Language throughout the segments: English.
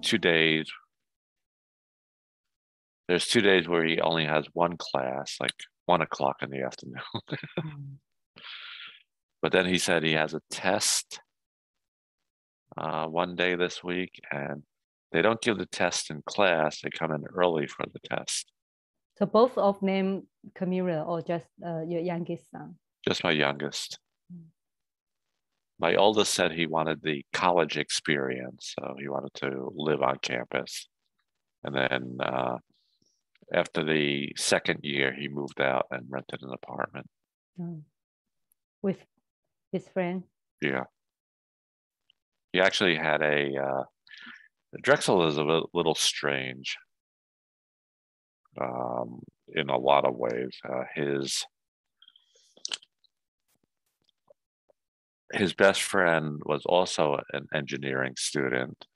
2 days. There's 2 days where he only has one class, like 1 o'clock in the afternoon. But then he said he has a test one day this week, and they don't give the test in class. They come in early for the test. So both of them Camilla or just your youngest son? Just my youngest. My oldest said he wanted the college experience, so he wanted to live on campus. And then after the second year, he moved out and rented an apartment. With his friend? Yeah. He actually had Drexel is a little strange in a lot of ways. His best friend was also an engineering student,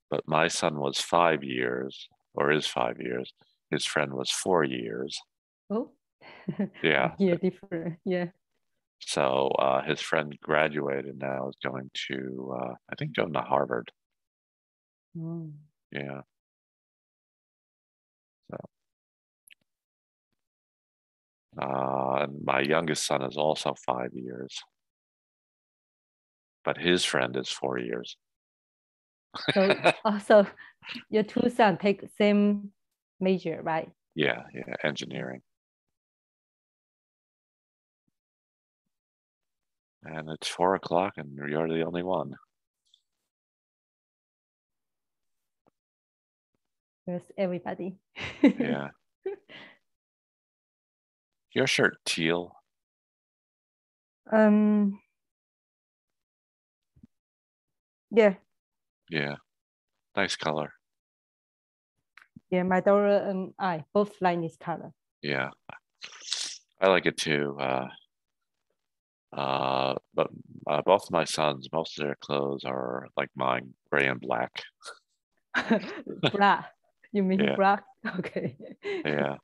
but my son was 5 years, or is 5 years. His friend was 4 years. Oh, yeah. Yeah, different. Yeah. So his friend graduated now, is going to, I think, going to Harvard. Yeah. So, and my youngest son is also 5 years, but his friend is 4 years. So also your two sons take same major, right? Yeah, engineering. And it's 4 o'clock and you're the only one. There's everybody. Yeah. Your shirt teal? Yeah. Yeah. Nice color. Yeah, my daughter and I both like this color. Yeah. I like it too. But both my sons, most of their clothes are like mine, gray and black. Black. You mean Yeah. black? Okay. Yeah.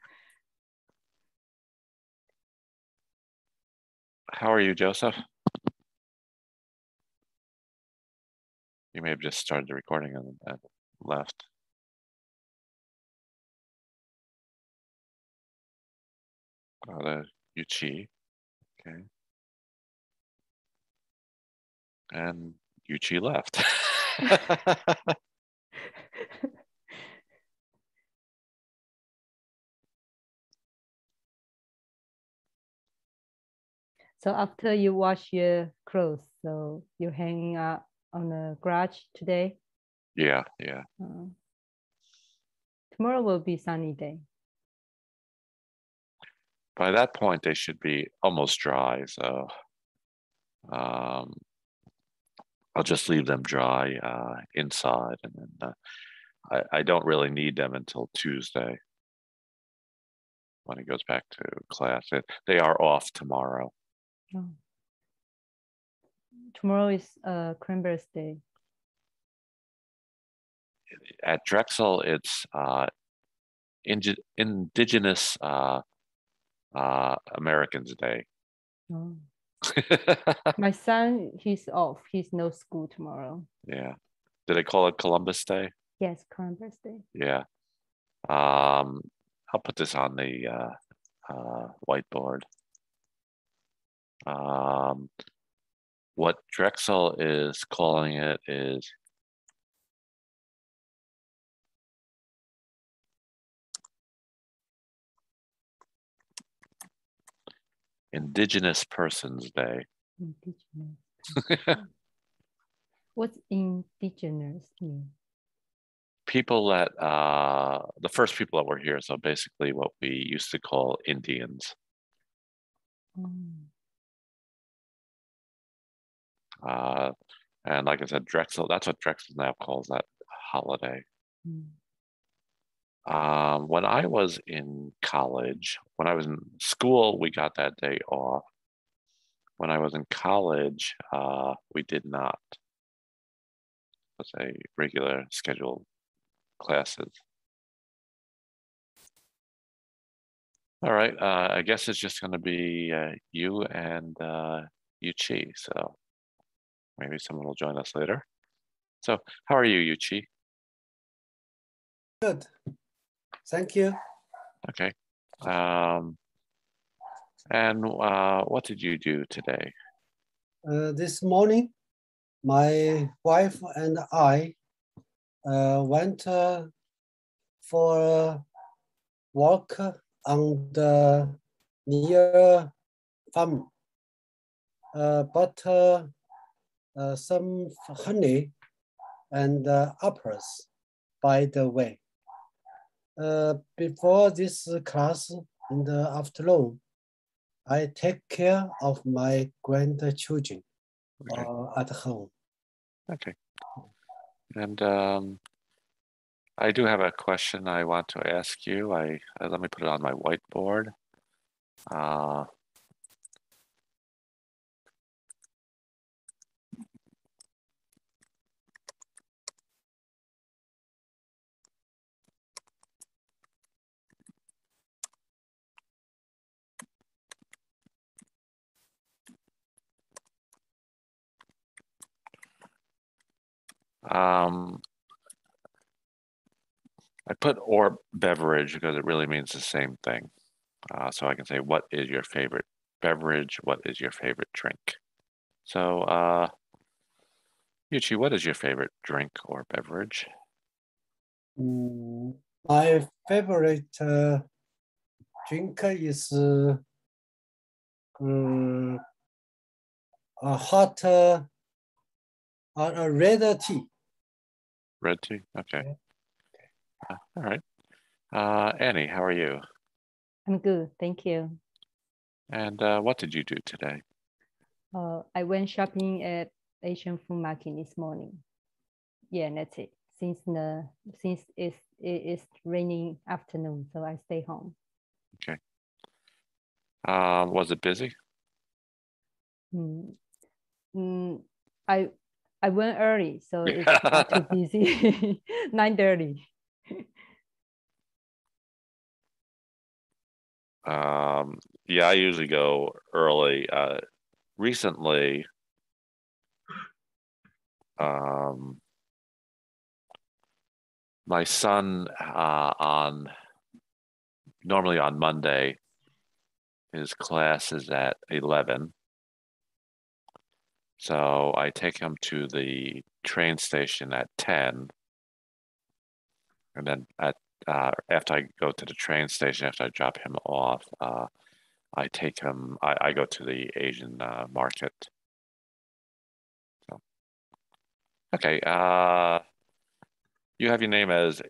How are you, Joseph? You may have just started the recording and left. Yuchi. Okay. And Yuchi left. So after you wash your clothes, so you're hanging out on the garage today? Yeah. Tomorrow will be sunny day. By that point, they should be almost dry. So I'll just leave them dry inside, and then I don't really need them until Tuesday when he goes back to class. They are off tomorrow. Oh. Tomorrow is Cranberry Day. At Drexel, it's Indigenous Americans Day. Oh. My son, he's off. He's no school tomorrow. Yeah. Do they call it Columbus Day? Yes, Columbus Day. Yeah. I'll put this on the whiteboard. What Drexel is calling it is Indigenous Persons Day. Indigenous. What's indigenous mean? People that, the first people that were here, so basically what we used to call Indians. And like I said, Drexel, that's what Drexel now calls that holiday. When I was in college, when I was in school, we got that day off. When I was in college, we did not. Let's say regular scheduled classes. All right, I guess it's just going to be you and Yuchi. So maybe someone will join us later. So how are you, Yuchi? Good. Thank you. Okay. And what did you do today? This morning, my wife and I went for a walk on the near farm. But some honey and apples by the way. Before this class in the afternoon, I take care of my grandchildren at home. Okay. And I do have a question I want to ask you. Let me put it on my whiteboard. I put or beverage because it really means the same thing. So I can say, what is your favorite beverage? What is your favorite drink? So, Yuchi, what is your favorite drink or beverage? My favorite drink is a hot a red tea. Red tea? Okay. All right. Annie, how are you? I'm good, thank you. And what did you do today? I went shopping at Asian food market this morning. Yeah, that's it. Since it is raining afternoon, so I stay home. Okay. Was it busy? I went early, so it's not too busy. 9:30. Yeah, I usually go early. Recently, my son normally on Monday, his class is at 11. So I take him to the train station at 10. And then after I go to the train station, after I drop him off, I take him, I go to the Asian market. So, okay. You have your name as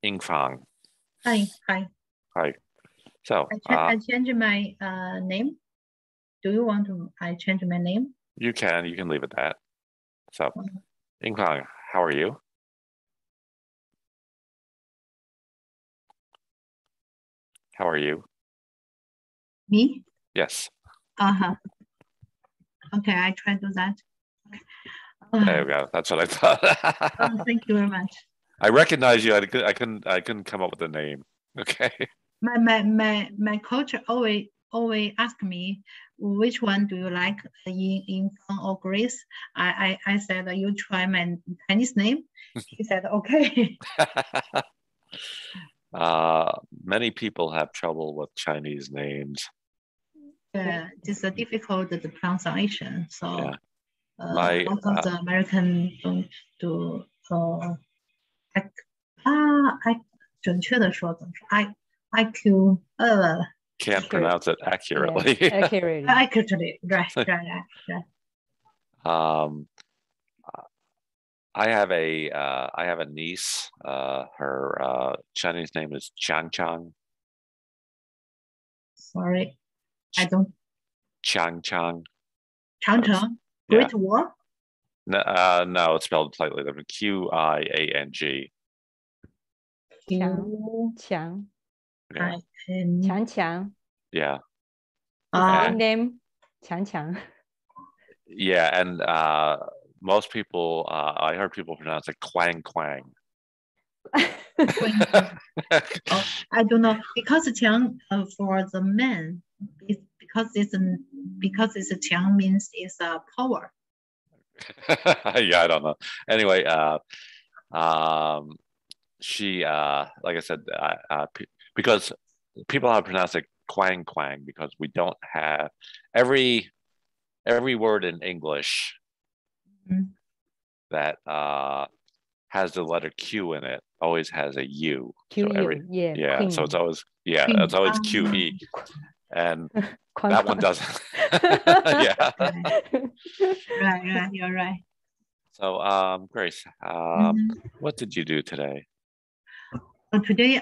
Ying Fang. Hi. Hi. So I change my name. Do you want I change my name? You can leave it that. So Ying Fang, how are you? How are you? Me? Yes. Okay, I try to do that. Okay. There we go. That's what I thought. Thank you very much. I recognize you. I couldn't come up with a name. Okay. My coach always ask me which one do you like, in Fang or Grace. I said you try my Chinese name. He said okay. Many people have trouble with Chinese names. Yeah, it's a difficult the pronunciation. So yeah. Most of the American don't do. IQ can't pronounce it accurately. Yeah, accurately, right. I have a niece. Her Chinese name is Chang Chang. Sorry, I don't. Chang Chang. Chang Chang. Great War. No, it's spelled slightly different. Qiang. Chang. Yeah. Chang. Yeah. Name Chang. Yeah, and most people, I heard people pronounce it Quang. I don't know, because Qiang for the men, because it's a Qiang means it's a power. Yeah, I don't know. Anyway, she, like I said, because people have pronounced it quang quang because we don't have every word in English that has the letter Q in it always has a U. QU, So yeah. Queen. So it's always it's always QE, and that one doesn't. Yeah. Right, you're right. So, Grace, what did you do today? Today,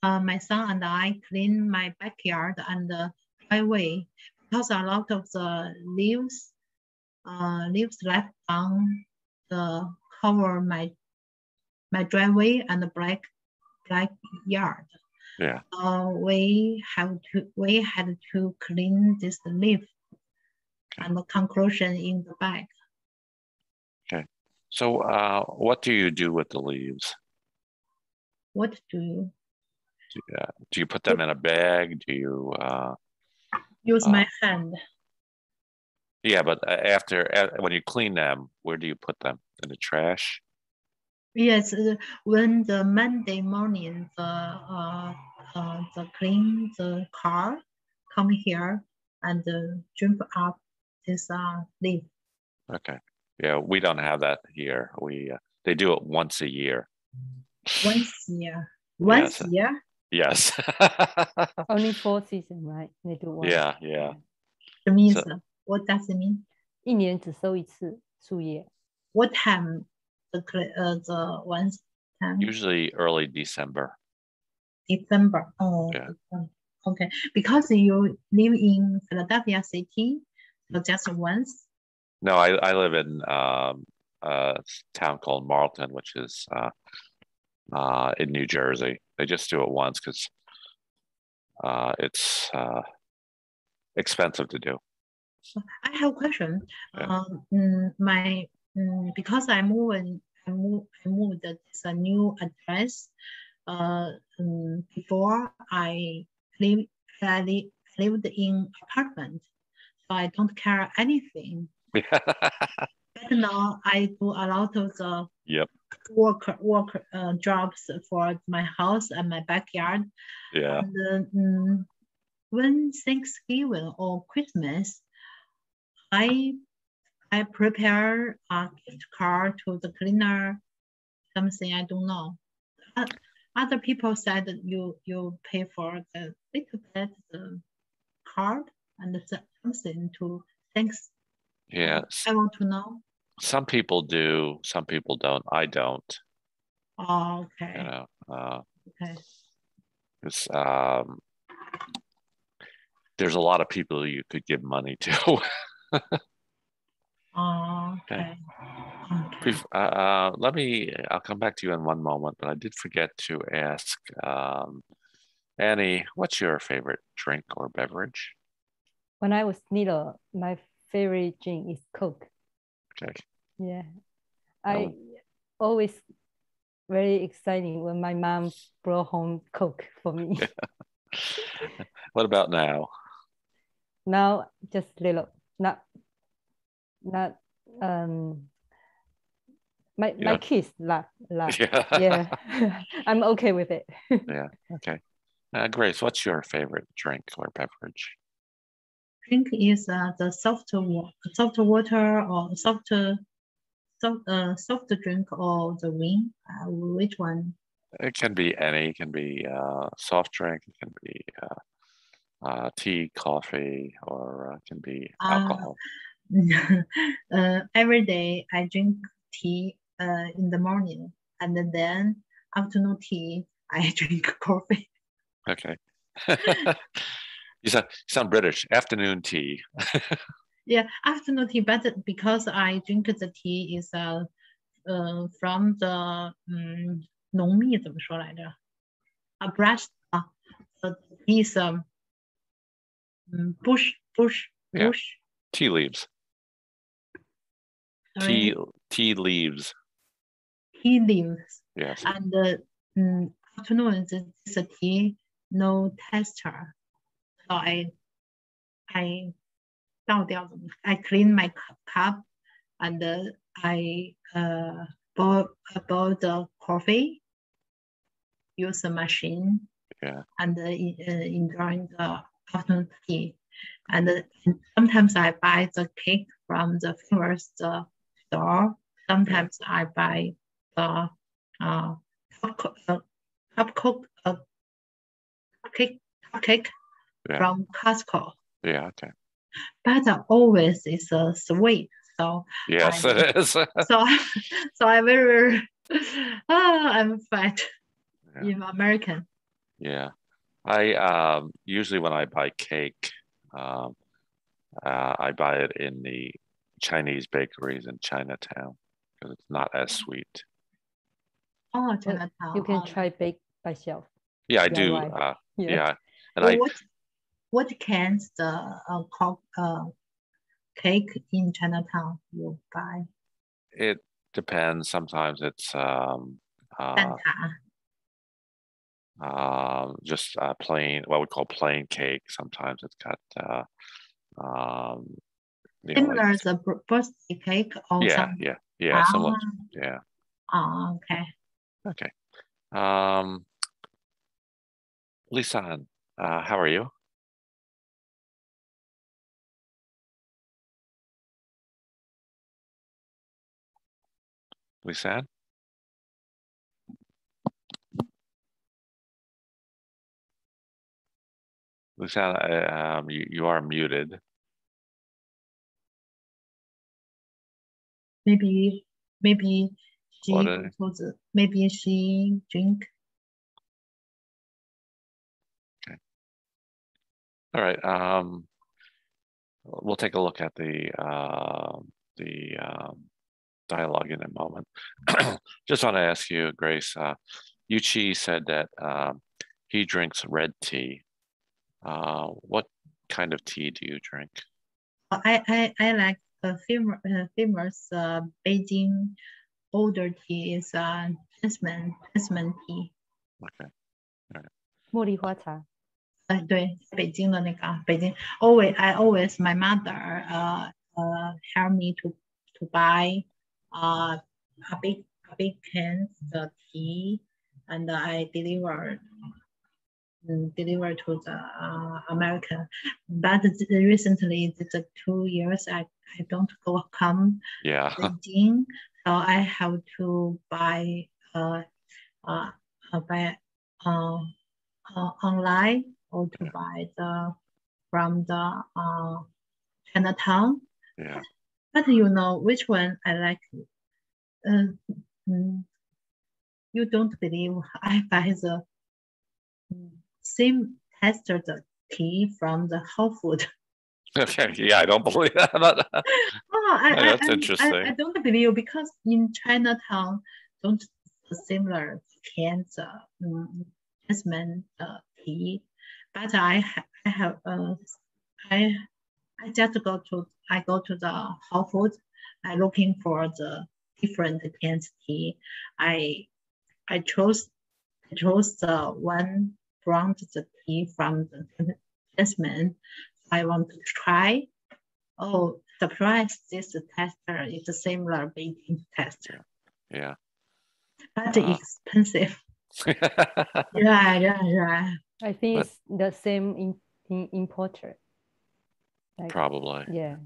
my son and I clean my backyard and the driveway because a lot of the leaves left on the cover my driveway and the black yard. Yeah. We had to clean this leaf and the conclusion in the bag. Okay. So, what do you do with the leaves? What do you Do you put them in a bag? Do you use my hand? Yeah, but when you clean them, where do you put them? In the trash? Yes, when the Monday morning the clean the car come here and jump up this leaf. Okay. Yeah, we don't have that here. They do it once a year. Once a year? Yes. Only 4 seasons, right? They do one. Yeah. It means what does it mean? 1年只收1次树叶. What time the one time? Usually early December. December. Oh, yeah. Okay. Because you live in Philadelphia city, so just once? No, I live in a town called Marlton, which is in New Jersey. They just do it once because it's expensive to do. I have a question. Yeah. Because I moved it's a new address. Before I lived in apartment, so I don't care anything. But now I do a lot of the work jobs for my house and my backyard. Yeah. And when Thanksgiving or Christmas, I prepare a gift card to the cleaner, something I don't know. Other people said that you pay for the little bit the card and something to thanks. Yeah. I want to know. Some people do, some people don't. I don't. Oh, okay. You know, okay. It's, there's a lot of people you could give money to. Oh, okay. I'll come back to you in one moment, but I did forget to ask Annie, what's your favorite drink or beverage? When I was little, my favorite drink is Coke. Okay. Yeah. I always very exciting when my mom brought home Coke for me. What about now? Now just little, not my kids love. Yeah. I'm okay with it. Yeah. Okay. Grace, what's your favorite drink or beverage? Drink is the soft water or soft drink or the wine. Which one? It can be any. It can be soft drink. It can be tea, coffee, or it can be alcohol. Every day I drink tea in the morning, and then afternoon tea I drink coffee. Okay. You sound British. Afternoon tea. Yeah, afternoon tea, but because I drink the tea is from the 浓密怎么说来着？ A brush is bush. Tea leaves. Sorry. Tea leaves. Tea leaves. Yes. And afternoon the tea no texture. So I clean my cup and I boil the coffee use a machine. Yeah. And enjoying the afternoon tea. And sometimes I buy the cake from the famous store. Sometimes I buy the cupcake from Costco. Yeah, okay. But always is sweet. So yes, it is. so I very I'm fat in American. Yeah. I usually when I buy cake, I buy it in the Chinese bakeries in Chinatown because it's not as sweet. Oh, Chinatown. You can try bake by yourself. Yeah, I do. DIY. Yeah. And what kinds the cake in Chinatown you buy? it depends. Sometimes it's just plain, what we call plain cake. Sometimes it's got similar the birthday cake or something. Yeah, similar. Yeah. Oh, okay. Okay. Lisan, how are you? Lisan? Lisan, you are muted. Maybe she drink. Okay. All right. We'll take a look at the dialogue in a moment. Just want to ask you, Grace. Yuchi said that he drinks red tea. What kind of tea do you drink? I like the famous Beijing older tea is jasmine tea. Okay. All right. 茉莉花茶。对，北京的那个北京 always my mother help me to buy a big cans the tea and I deliver to the American. But recently, the 2 years I don't come Beijing, so I have to buy online or to buy from the Chinatown. Yeah. But you know which one I like. You don't believe I buy the same tester the tea from the Whole Food. Okay, yeah, I don't believe that. But, that's interesting. I don't believe because in Chinatown, don't similar cans jasmine tea, but I just go to the Whole Food. I looking for the different cans tea. I chose the one from the tea from the jasmine. I want to try. Oh, surprise! This tester is a similar Beijing tester. Yeah. But expensive. Yeah. I think it's the same in importer. Like, probably. Yeah.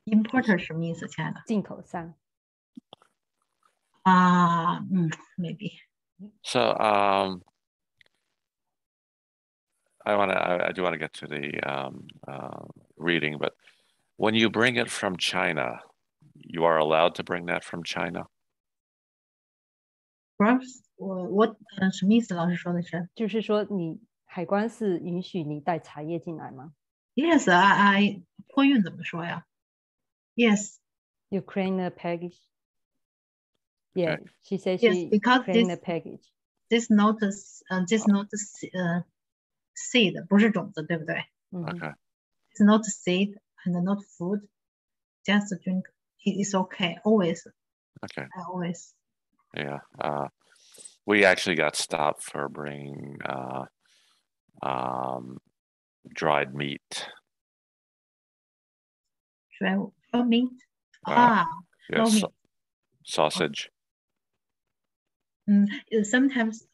Importer 什么意思，亲爱的？进口商。Maybe. So I do want to get to the reading, but when you bring it from China, you are allowed to bring that from China? First, what 什么意思？老师说的是？就是说，你海关是允许你带茶叶进来吗 ？Yes, I 托运怎么说呀 ？Yes. Ukraine package. Yeah, Okay. she said Yes, she because Ukraine package. This not seed 不是种子，对不对 Okay. It's not seed and not food. Just drink. It's okay. Always. Okay. I always. Yeah. We actually got stopped for bringing dried meat. Dried meat? Yes, meat. sausage. Sometimes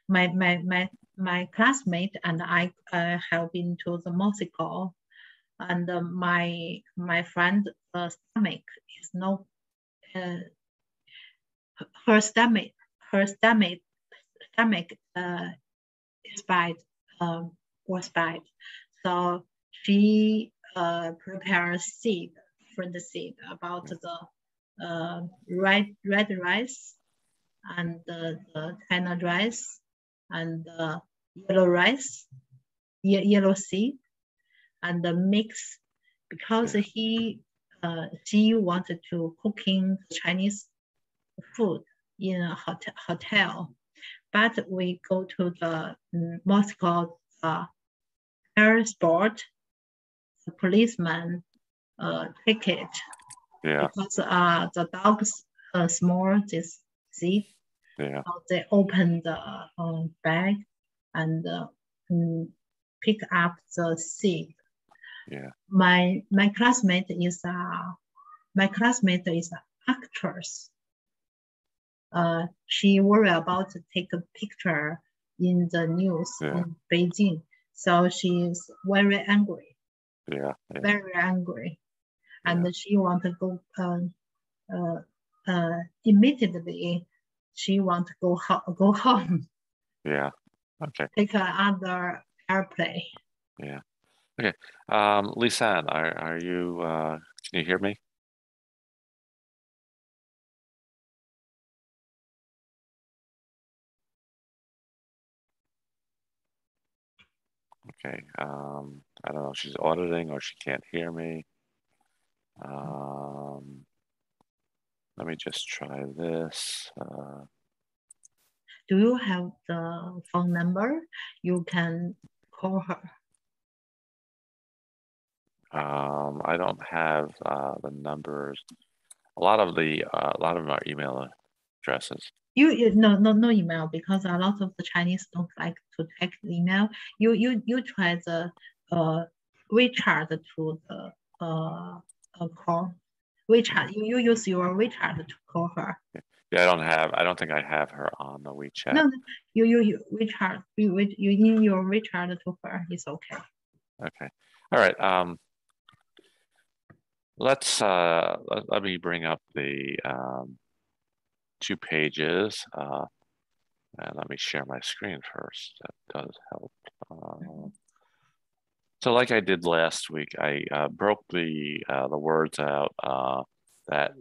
my classmate and I have been to the Mexico, and my friend stomach is no her stomach is bad, was bad, so she prepares different seed about the red rice and the China rice and the yellow seed, and the mix, because she wanted to cooking Chinese food in a hotel, but we go to the Moscow airport, the policeman take it, because the dogs smell this seed. They open the bag and pick up the seed. My classmate is actress. She worried about to take a picture in the news in Beijing, so she's very angry. Very angry, and she want to go immediately. She want to go home. Take another airplane. Okay. Lisanne, are you? Can you hear me? Okay. I don't know if she's auditing or she can't hear me. Let me just try this. Do you have the phone number? You can call her. I don't have the numbers. A lot of them are email addresses. No email, because a lot of the Chinese don't like to take email. You try the WeChat to the call. WeChat. You use your WeChat to call her. Yeah, I don't think I have her on the WeChat. No, you WeChat. You in your WeChat to her. It's okay. Okay. All right. Let me bring up the 2 pages, and let me share my screen first. That does help. So like I did last week, I broke the words out that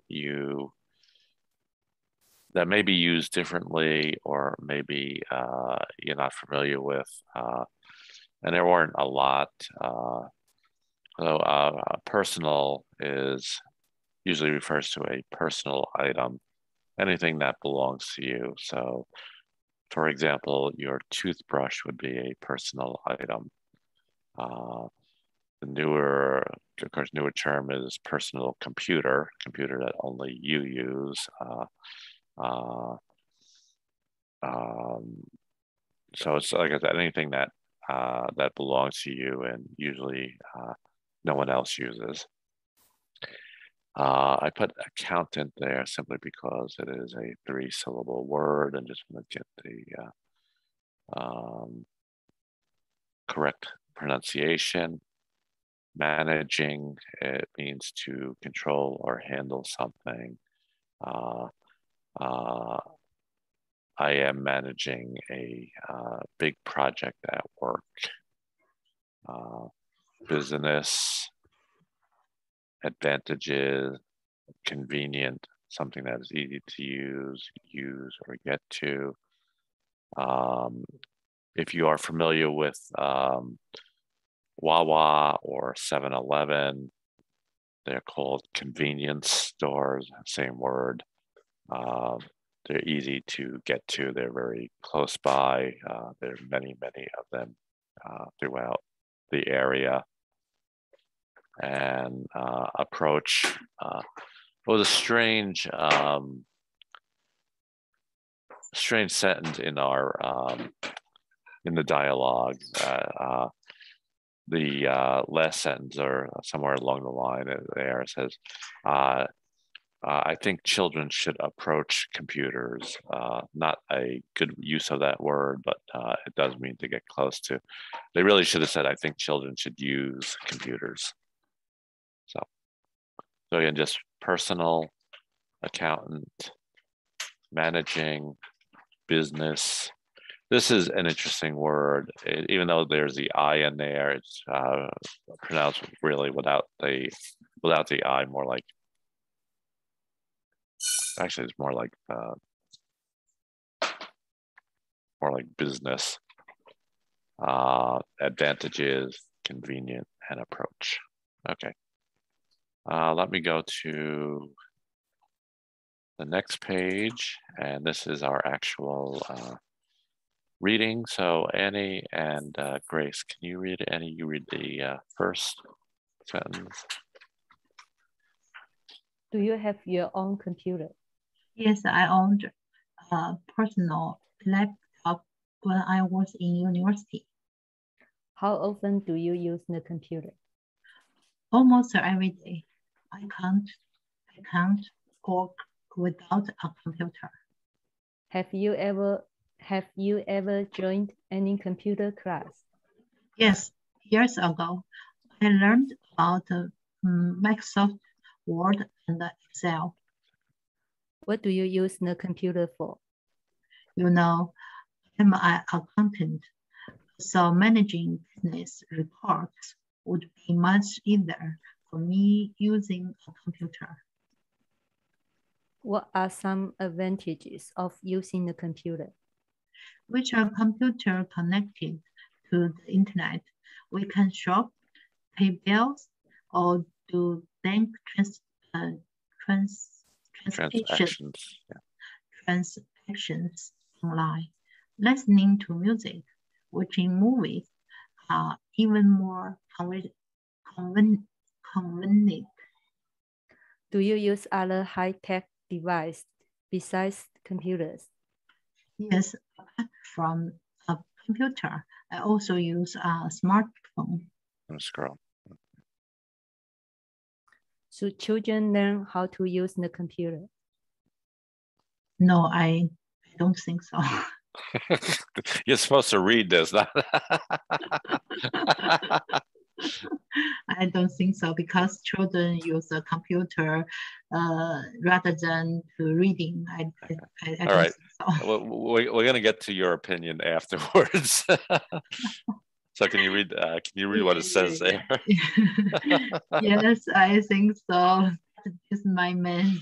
may be used differently, or maybe you're not familiar with, and there weren't a lot. Personal usually refers to a personal item, anything that belongs to you. So, for example, your toothbrush would be a personal item. The newer term is personal computer that only you use. So it's like I said, anything that belongs to you and usually no one else uses. I put accountant there simply because it is a 3-syllable word, and just want to get the correct pronunciation. Managing, it means to control or handle something. I am managing a big project at work. Business, advantages, convenient, something that is easy to use or get to. If you are familiar with Wawa or 7-Eleven, they're called convenience stores, same word. They're easy to get to. They're very close by. There are many of them throughout the area. And approach was a strange sentence in our in the dialogue. The last sentence, or somewhere along the line there, says, I think children should approach computers. Not a good use of that word, but it does mean to get close to. They really should have said, I think children should use computers. So again, just personal, accountant, managing, business. This is an interesting word. Even though there's the I in there, it's pronounced really without the I, more like, actually it's more like business. Advantages, convenient, and approach. Okay. Let me go to the next page, and this is our actual reading. So Annie and Grace, can you read it? Annie, you read the first sentence. Do you have your own computer? Yes, I owned a personal laptop when I was in university. How often do you use the computer? Almost every day. I can't work without a computer. Have you ever joined any computer class? Yes, years ago, I learned about Microsoft Word and Excel. What do you use the computer for? You know, I'm an accountant, so managing business reports would be much easier for me using a computer. What are some advantages of using the computer? With a computer connected to the internet, we can shop, pay bills, or do bank transactions online. Listening to music, watching movies are even more convenient. Do you use other high-tech devices besides computers? Yes, apart from a computer, I also use a smartphone. Scroll. Should children learn how to use the computer? No, I don't think so. You're supposed to read this. I don't think so, because children use a computer rather than to reading. I All right. think so. We're going to get to your opinion afterwards. So can you read what it says there? Yes, I think so. That is my man.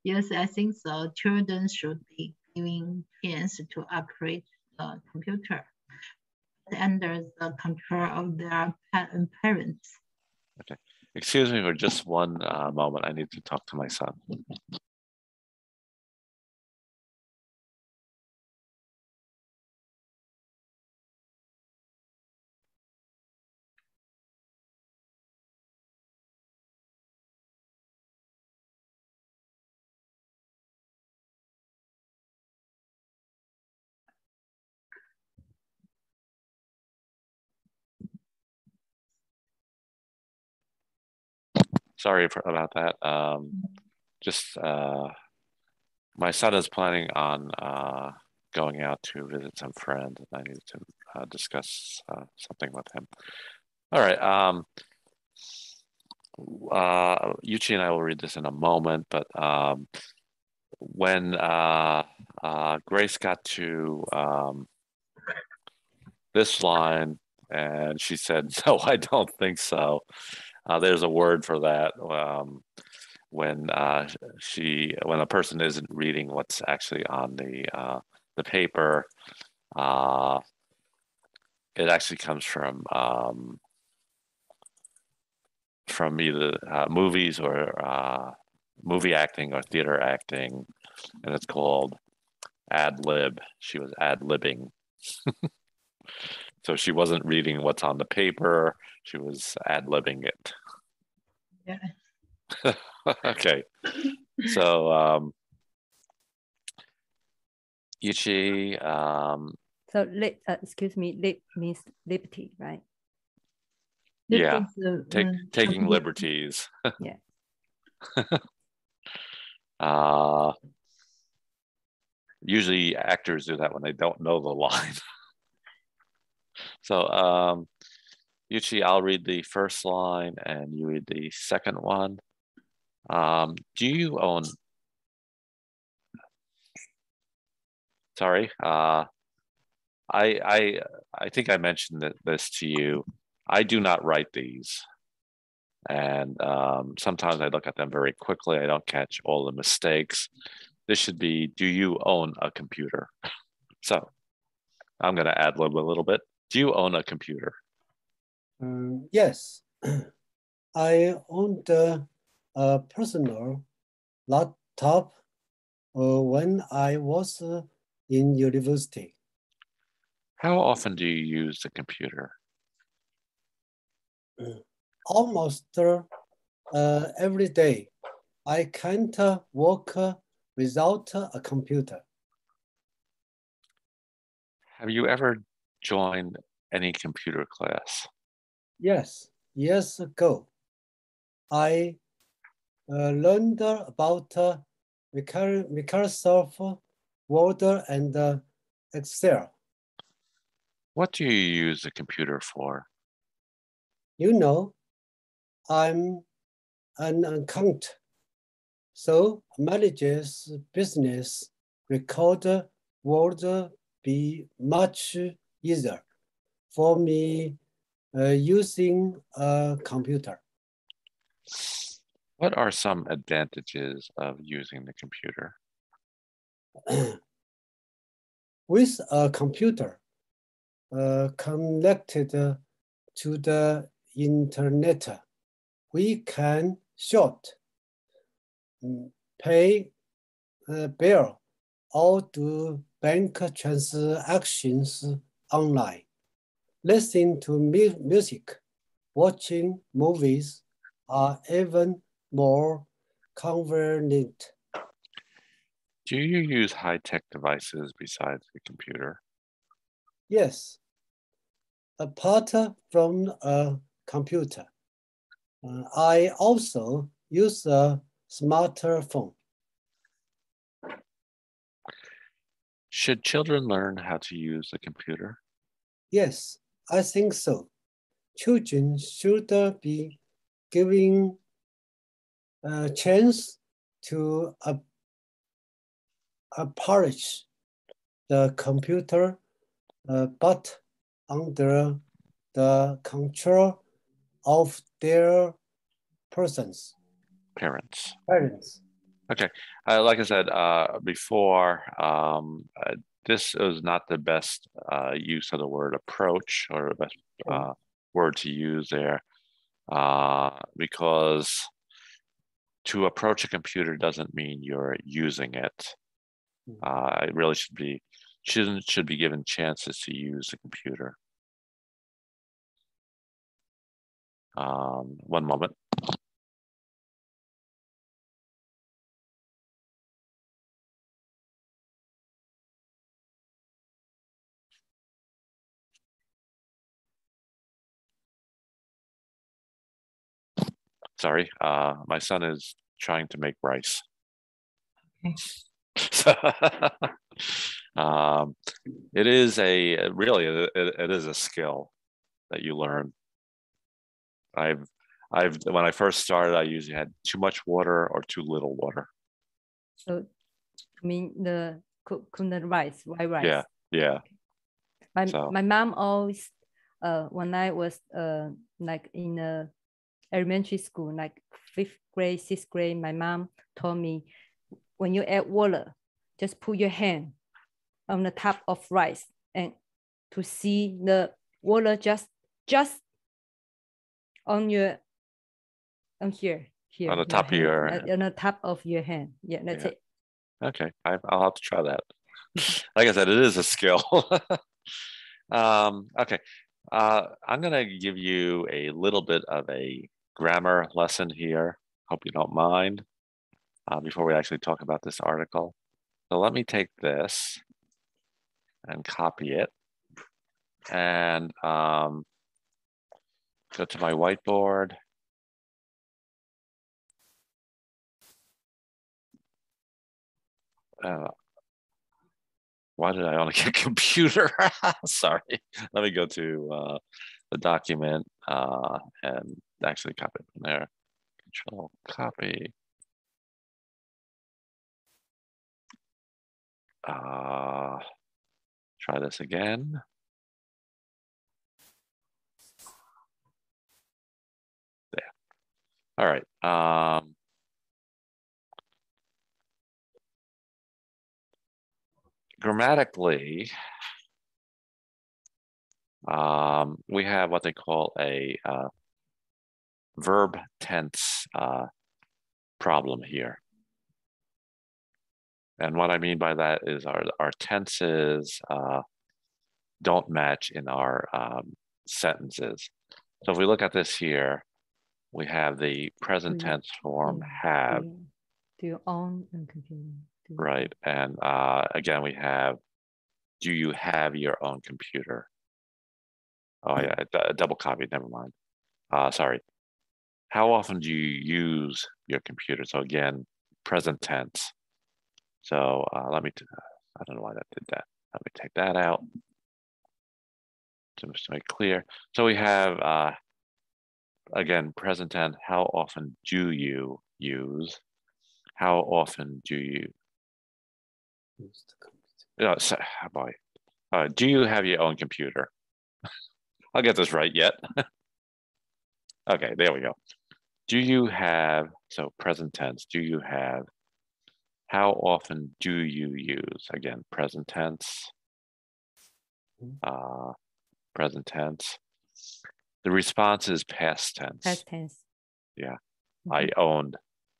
Yes, I think so. Children should be given chance to operate the computer under the control of their parents. Okay. Excuse me for just one moment. I need to talk to my son. Sorry about that. My son is planning on going out to visit some friends, and I need to discuss something with him. All right. Yuchi and I will read this in a moment, but when Grace got to this line, and she said, "No, I don't think so." There's a word for that. When a person isn't reading what's actually on the paper, it actually comes from either movies or movie acting or theater acting, and it's called Ad-Lib. She was ad-libbing. So she wasn't reading what's on the paper, she was ad-libbing it. Yeah. Okay. So Yuchi, so excuse me, lib means liberty, right? Yeah, taking liberties. Yeah. Usually actors do that when they don't know the line. So Yuchi, I'll read the first line and you read the second one. Do you own, sorry, I think I mentioned this to you. I do not write these. And sometimes I look at them very quickly. I don't catch all the mistakes. This should be, do you own a computer? So I'm going to ad-lib a little bit. Do you own a computer? Yes. I owned a personal laptop when I was in university. How often do you use the computer? Almost every day. I can't work without a computer. Have you ever joined any computer class? Yes, years ago, I learned about Microsoft Word and Excel. What do you use the computer for? You know, I'm an accountant, so manages business record would be much easier for me using a computer. What are some advantages of using the computer? With a computer connected to the internet, we can pay bill or do bank transactions online, listen to music, watching movies are even more convenient. Do you use high-tech devices besides the computer? Yes, apart from a computer, I also use a smartphone. Should children learn how to use the computer? Yes, I think so. Children should be given a chance to approach the computer, but under the control of their parents. Okay, like I said before, this is not the best use of the word approach or the best word to use there because to approach a computer doesn't mean you're using it. It really should be given chances to use the computer. One moment. Sorry, my son is trying to make rice. Okay. So, it is it is a skill that you learn. When I first started, I usually had too much water or too little water. So, I mean the cooked rice, white rice. Yeah. My mom always, when I was like in a elementary school, like 5th grade, 6th grade, my mom told me, when you add water, just put your hand on the top of rice and to see the water just on here on the top of your on the top of your hand. Yeah, that's it. Okay, I'll have to try that. Like I said, it is a skill. Okay, I'm gonna give you a little bit of a grammar lesson here. Hope you don't mind before we actually talk about this article. So let me take this and copy it and go to my whiteboard. why did I only get computer? Sorry. Let me go to the document and actually copy it from there. Control copy. Try this again. There. All right. Grammatically, we have what they call a verb tense problem here. And what I mean by that is our tenses don't match in our sentences. So if we look at this here, we have the present tense form have. Do you own a computer? Right. And again, we have, do you have your own computer? Oh, yeah, double copied, never mind. Sorry. How often do you use your computer? So again, present tense. So let me, I don't know why that did that. Let me take that out just to make clear. So we have, again, present tense, how often do you use? How often do you use the computer? So, boy. Do you have your own computer? I'll get this right yet. Okay, there we go. Do you have, so present tense, do you have, how often do you use? Again, present tense, present tense. The response is past tense. Past tense. Yeah, I owned.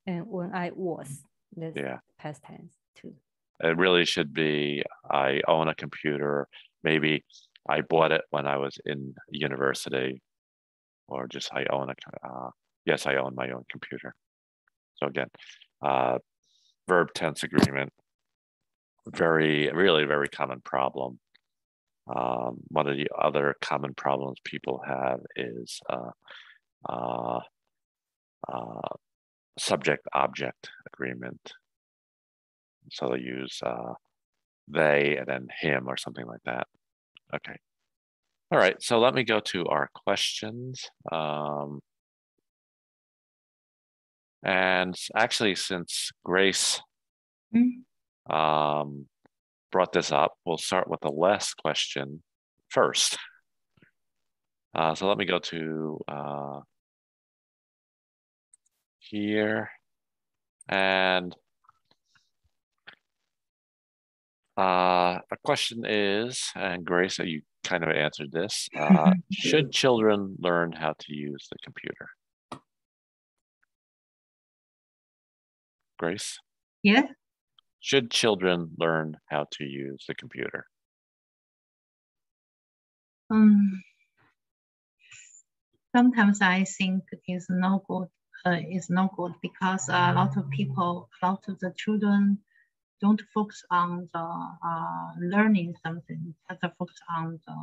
And when I was, that's past tense too. It really should be, I own a computer. Maybe I bought it when I was in university, or just I own yes, I own my own computer. So again, verb tense agreement, really very common problem. One of the other common problems people have is subject-object agreement. So they use they and then him or something like that. Okay. All right, so let me go to our questions. And actually, since Grace brought this up, we'll start with the last question first. So let me go to here. And a question is, and Grace, you kind of answered this, should children learn how to use the computer? Grace? Yeah. Should children learn how to use the computer? Sometimes I think it's no good. It's no good because a lot of the children don't focus on the learning something, just focus on the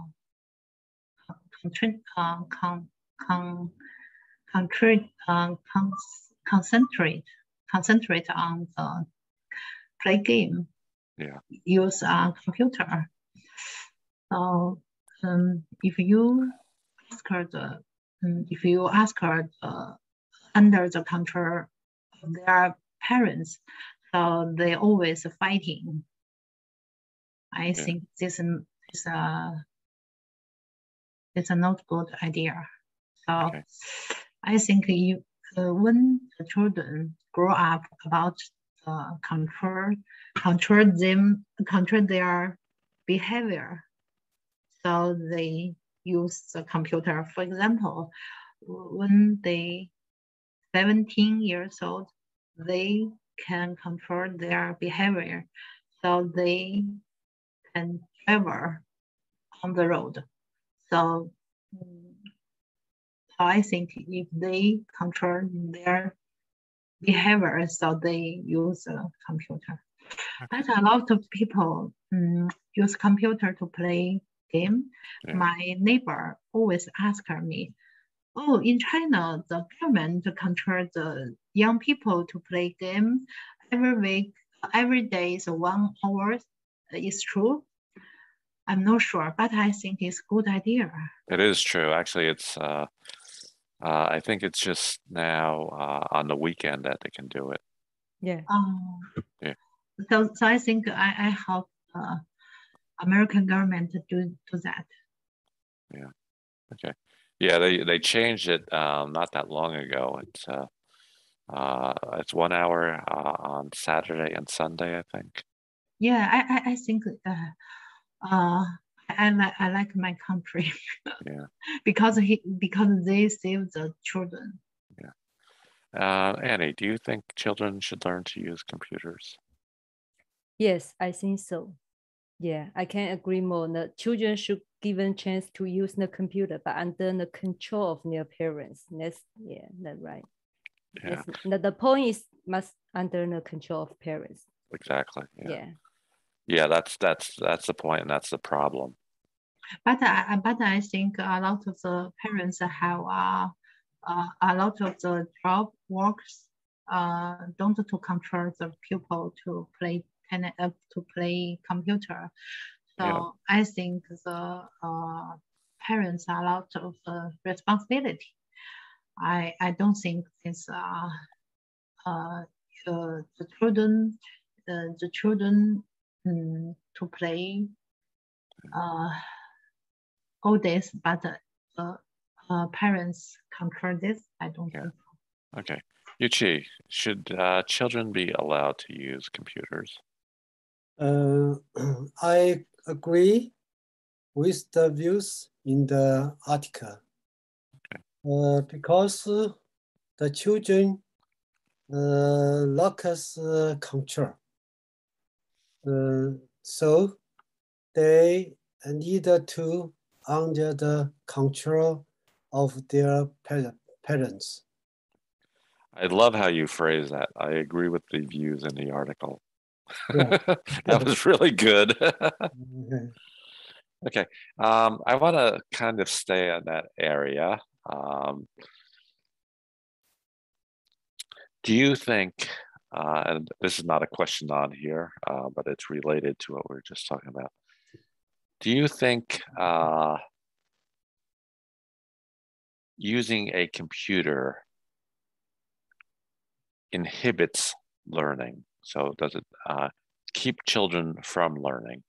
concentrate on the play game. Yeah. Use a computer. So if you ask her under the control of their parents, so they always fighting. I think this is a not good idea. So I think when the children grow up about control their behavior, so they use the computer. For example, when they 17 years old, they can control their behavior, so they can travel on the road. So I think if they control their behavior, so they use a computer. But a lot of people use computer to play game. Yeah. My neighbor always asks me, oh, in China, the government controls the young people to play game. Every week, every day is 1 hour is true. I'm not sure, but I think it's a good idea. It is true. Actually, it's I think it's just now on the weekend that they can do it. Yeah. Yeah. So I think I hope American government do that. Yeah. Okay. Yeah, they changed it not that long ago. It's 1 hour on Saturday and Sunday, I think. Yeah, I think I like my country. Yeah. because they save the children. Yeah. Annie, do you think children should learn to use computers? Yes, I think so. Yeah, I can agree more. The children should given chance to use the computer, but under the control of their parents. That's right. Yeah. The point is must under the control of parents. Exactly. Yeah. Yeah. Yeah, that's the point, and that's the problem. But I think a lot of the parents have a lot of the job works don't to control the pupil to play computer. So Yeah. I think the parents a lot of responsibility. I don't think it's the children to play all this, but parents control this. I don't think so. Okay. Yuchi, should children be allowed to use computers? I agree with the views in the article. Okay. Because the children lacks control. So they need to under the control of their parents. I love how you phrase that. I agree with the views in the article. Yeah. That was really good. Okay. I want to kind of stay on that area. Do you think, and this is not a question on here, but it's related to what we were just talking about. Do you think using a computer inhibits learning? So does it keep children from learning?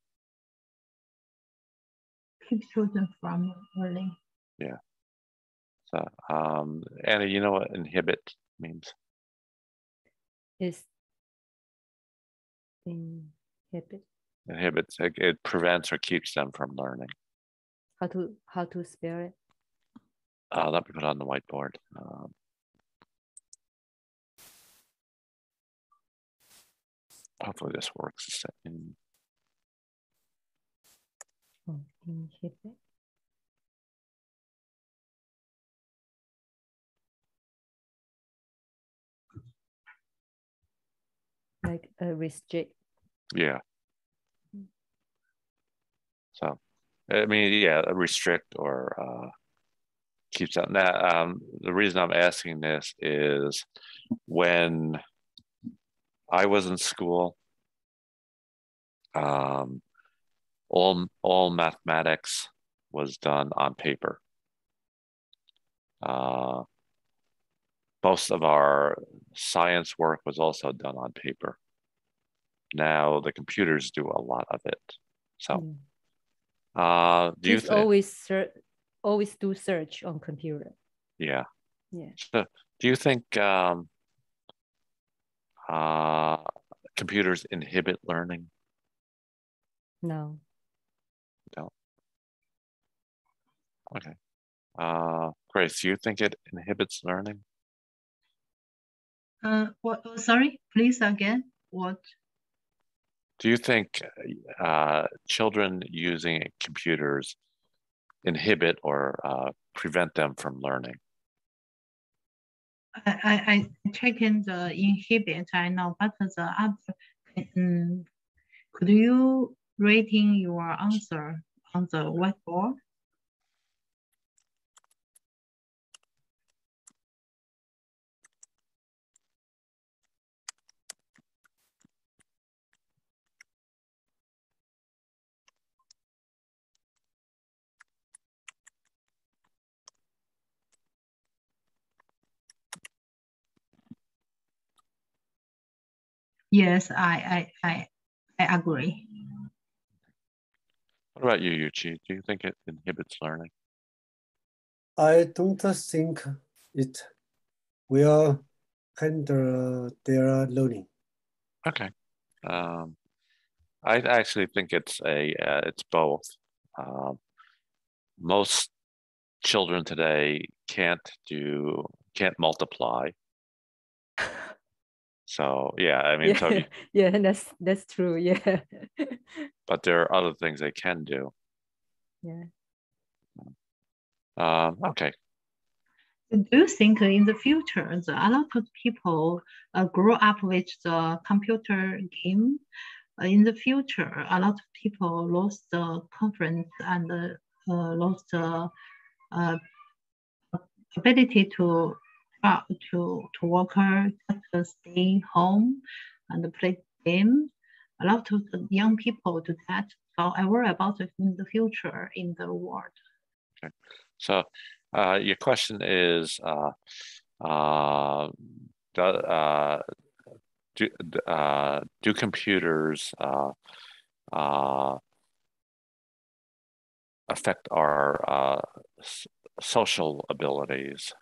Keep children from learning. Yeah. So, Anna, you know what inhibit means? Is inhibit. Inhibits. It prevents or keeps them from learning. How to spell it? Let me put it on the whiteboard. Hopefully this works. Inhibit. Like restrict. Yeah. So, I mean, yeah, restrict or keeps out. Now, the reason I'm asking this is when I was in school, all mathematics was done on paper. Most of our science work was also done on paper. Now the computers do a lot of it. So, do you always do search on computer? Yeah. Yeah. So, do you think computers inhibit learning? No. Don't. Okay. Grace, do you think it inhibits learning? What? Sorry, please again. What? Do you think children using computers inhibit or prevent them from learning? I check in the inhibit. I know, but the other. Could you rating your answer on the whiteboard? Yes, I agree. What about you, Yuchi? Do you think it inhibits learning? I don't think it will hinder their learning. Okay. I actually think it's both. Most children today can't multiply. So yeah, I mean, so yeah, that's true. Yeah. But there are other things they can do. Yeah. Okay. Do you think in the future, a lot of people grow up with the computer game? In the future, a lot of people lost the confidence and lost the ability to work hard, just stay home and play games. A lot of the young people do that. So I worry about it in the future in the world. Okay. So your question is, do computers affect our social abilities?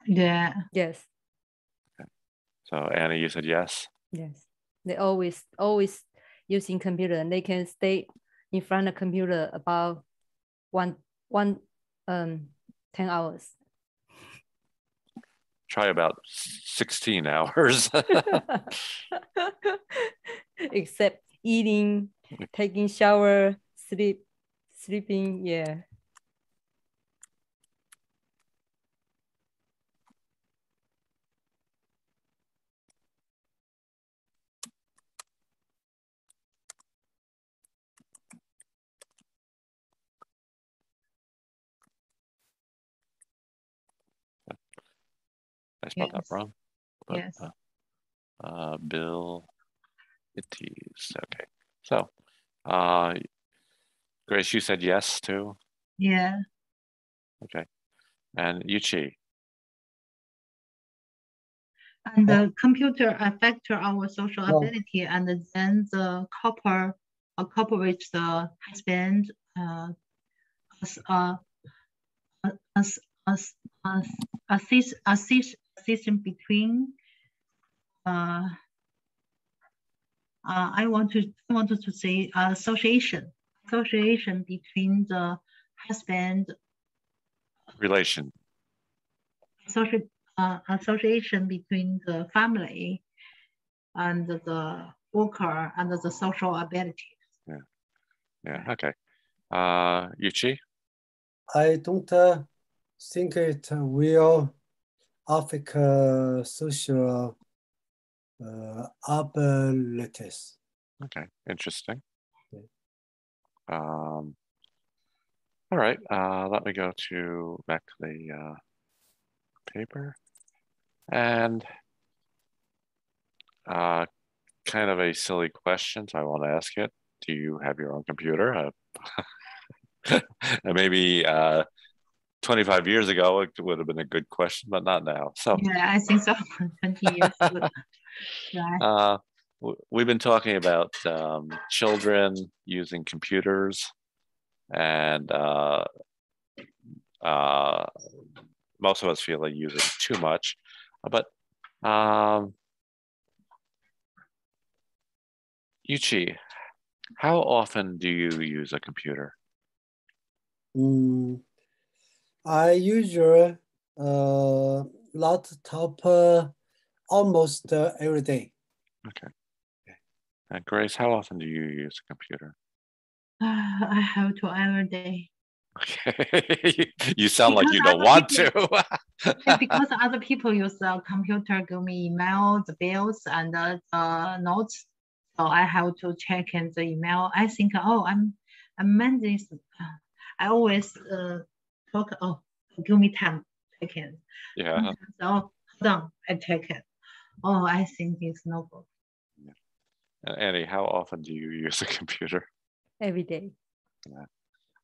Yeah. Yes. Okay. So Anna, you said yes? Yes. They always using computer, and they can stay in front of computer about 10 hours. Try about 16 hours. Except eating, taking shower, sleeping, yeah. I spelled that wrong. But, Yes. Bill, it is okay. So, Grace, you said yes too. Yeah. Okay, and Yuchi. And the computer affect our social ability, and then the couple with the husband assisting between. I wanted to say association between the husband. Association between the family and the worker and the social abilities. Yeah. Okay. Yuchi. I don't think it will affect social abilities. Okay, interesting. Okay. All right. Let me go back to the paper, and kind of a silly question, so I want to ask it. Do you have your own computer? Maybe 25 years ago it would have been a good question, but not now. So yeah, I think so. 20 years ago. Right. We've been talking about children using computers, and most of us feel they use it too much. But Yuchi, how often do you use a computer? I usually laptop almost every day. Okay. And Grace, how often do you use a computer? I have to every day. Okay. You sound like you don't want to. Because other people use the computer, give me email, the bills, and the notes. So I have to check in the email. I think, I'm managing this. I always talk, give me time, check in. Yeah. So hold on, I check it. I think it's no problem. Yeah. And Annie, how often do you use a computer? Every day. Yeah.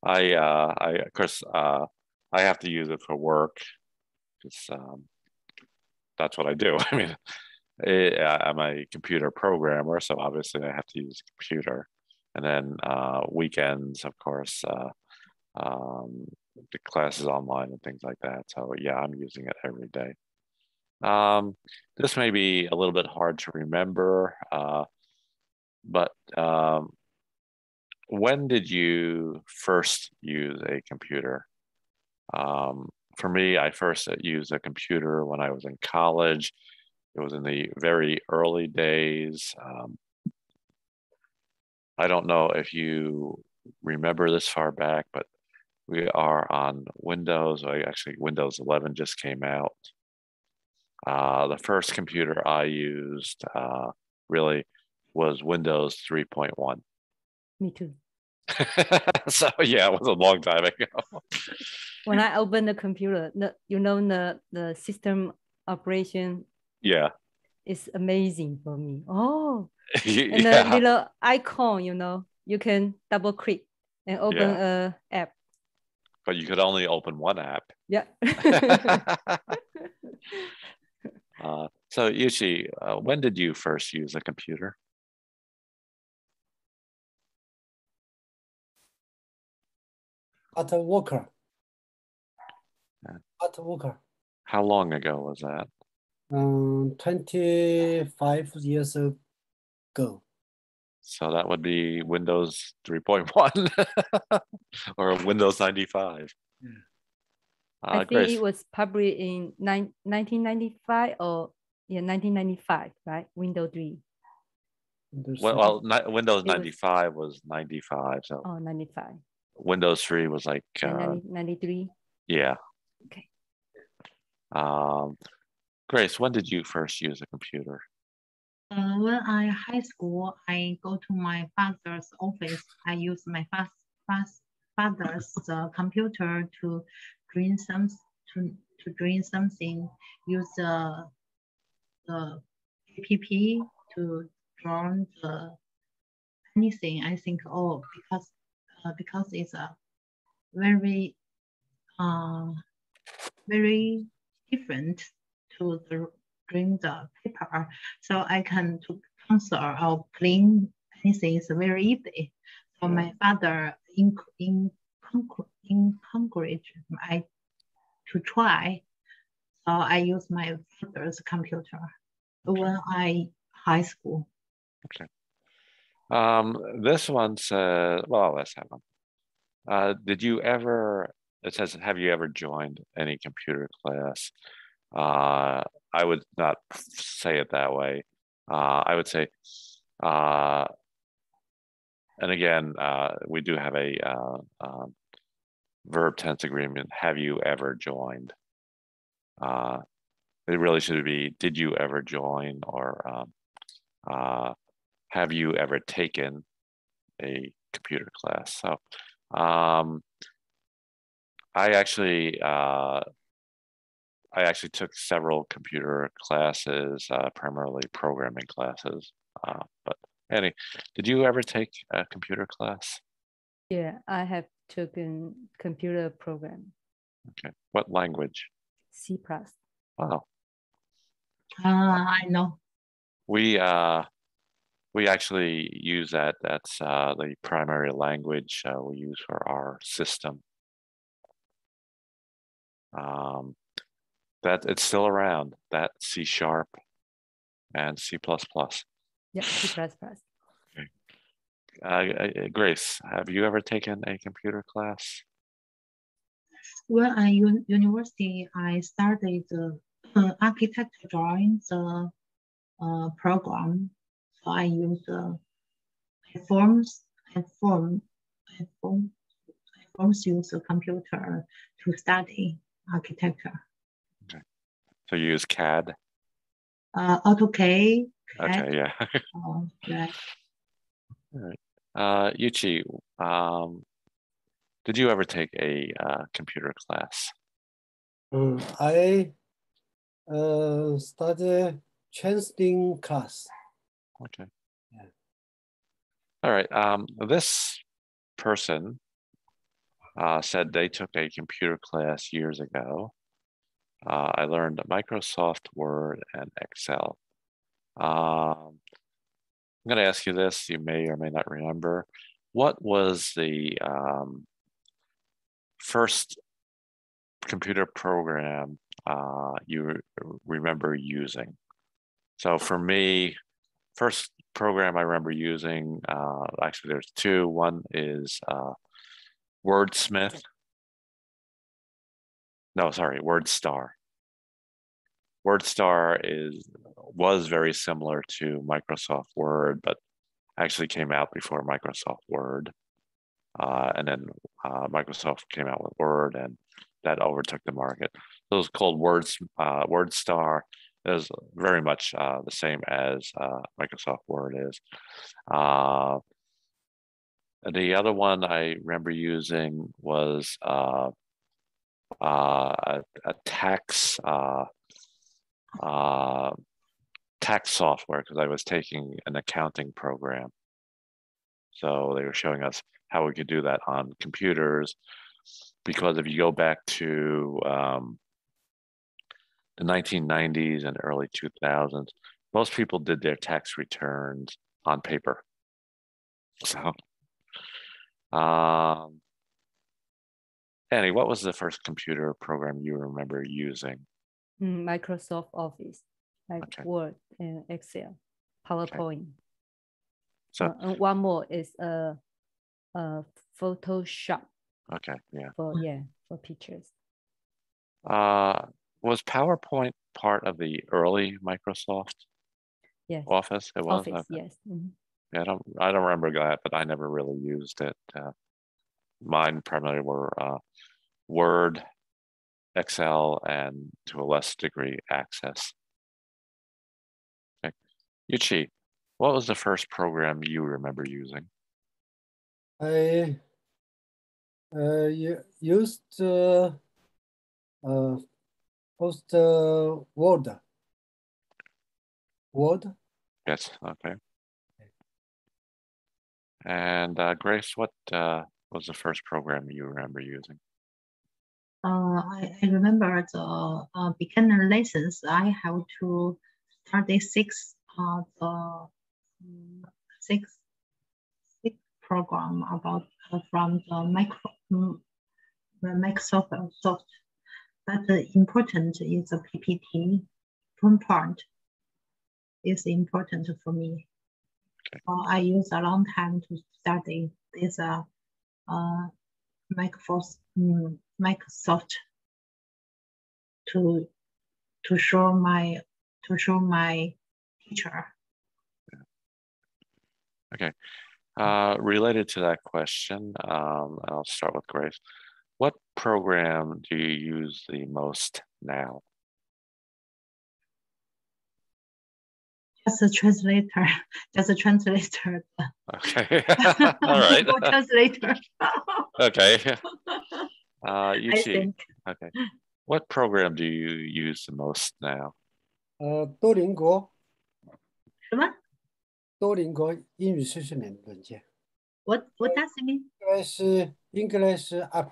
I of course, I have to use it for work because that's what I do. I mean, I'm a computer programmer, so obviously I have to use a computer. And then weekends, of course, the classes online and things like that. So yeah, I'm using it every day. This may be a little bit hard to remember, but when did you first use a computer? For me, I first used a computer when I was in college. It was in the very early days. I don't know if you remember this far back, but we are on Windows. Actually, Windows 11 just came out. The first computer I used really was Windows 3.1. Me too. So yeah, it was a long time ago. When I opened the computer, the system operation. Yeah. It's amazing for me. Oh, and the little icon, you can double click and open a app. But you could only open one app. Yeah. So Yuchi, when did you first use a computer? At worker. Yeah. At worker. How long ago was that? 25 years ago. So that would be Windows 3.1 or Windows 95. Yeah. I think Grace. It was probably in 1995 or 1995, right? Windows 3. Windows 95 was 95. So 95. Windows 3 was like 93. Yeah. Okay. Grace, when did you first use a computer? When I high school, I go to my father's office. I use my father's computer to draw something. Use the app to draw anything. I think because it's a very very different to drawing the paper, so I can to cancel or clean anything is very easy. So my father encouraged I to try. So I use my father's computer when I high school. Okay. This one says, well, let's have them. Did you ever? It says, have you ever joined any computer class? I would not say it that way. I would say, and again, we do have a verb tense agreement. Have you ever joined? It really should be, did you ever join, or have you ever taken a computer class? So I actually took several computer classes, primarily programming classes. But Annie, did you ever take a computer class? Yeah, I have taken computer program. Okay. What language? C++. Wow. I know. We actually use that. That's the primary language we use for our system. That it's still around. That C# and C++. Yeah, C++. Okay. Grace, have you ever taken a computer class? Well, at university, I started architecture drawing program. So I use forms use a computer to study architecture. Okay. So you use CAD? AutoCAD. Okay, yeah. Yeah. All right. Yuchi, did you ever take a computer class? I studied translating class. Okay. Yeah. All right. This person said they took a computer class years ago. I learned Microsoft Word and Excel. I'm going to ask you this. You may or may not remember. What was the first computer program you remember using? So for me, first program I remember using, actually there's two. One is WordSmith. No, sorry, WordStar. WordStar was very similar to Microsoft Word, but actually came out before Microsoft Word. And then Microsoft came out with Word, and that overtook the market. So it was called WordStar. It was very much the same as Microsoft Word is. And the other one I remember using was a tax software, because I was taking an accounting program. So they were showing us how we could do that on computers, because if you go back to the 1990s and early 2000s, most people did their tax returns on paper. So, Annie, what was the first computer program you remember using? Microsoft Office, like Word and Excel, PowerPoint. Okay. So and one more is Photoshop. Okay, yeah. For pictures. Was PowerPoint part of the early Microsoft Office? It was. Office, okay. Yes. Mm-hmm. Yeah, I don't remember that, but I never really used it. Mine primarily were Word, Excel, and to a less degree, Access. Okay. Yuchi, what was the first program you remember using? I used first Word. Word? Yes, okay. And Grace, what was the first program you remember using? I remember the beginner lessons. I have to study six program about from the Microsoft. But the important is the PPT. One part is important for me. Okay. I use a long time to study this Microsoft to show my teacher. Okay. Related to that question, I'll start with Grace. What program do you use the most now? Just a translator. Just a translator. Okay. All right. Google Translator. Okay. Yuchi. Okay. What program do you use the most now? 多邻国。什么？多邻国英语学习软件。What does it mean? English app.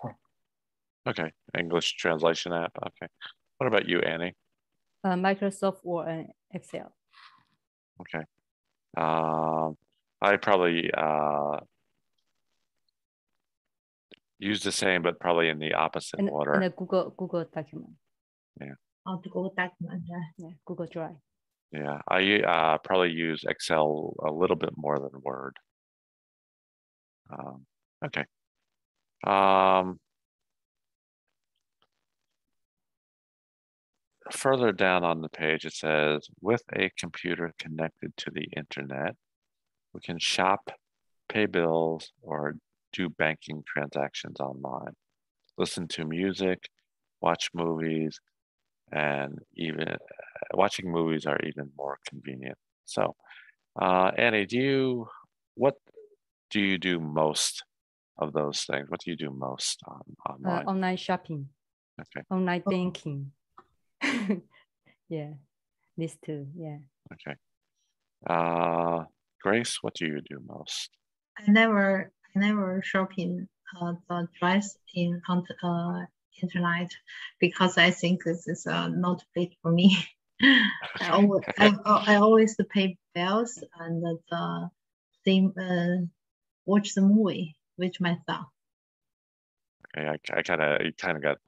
Okay, English translation app. Okay. What about you, Annie? Microsoft Word and Excel. Okay. I probably use the same, but probably in the opposite order. In a Google document. Yeah. Oh, the Google document. Yeah, Google Drive. Yeah, I probably use Excel a little bit more than Word. Okay. Further down on the page, it says, with a computer connected to the internet, we can shop, pay bills, or do banking transactions online, listen to music, watch movies, and even watching movies are even more convenient. So, Annie, what do you do most of those things? What do you do most online? Online shopping. Okay. Online banking. Yeah, these two. Yeah. Okay. Grace, what do you do most? I never shopping the dress on internet because I think this is not fit for me. I always pay bills and watch the movie with my son. Okay, I kind of got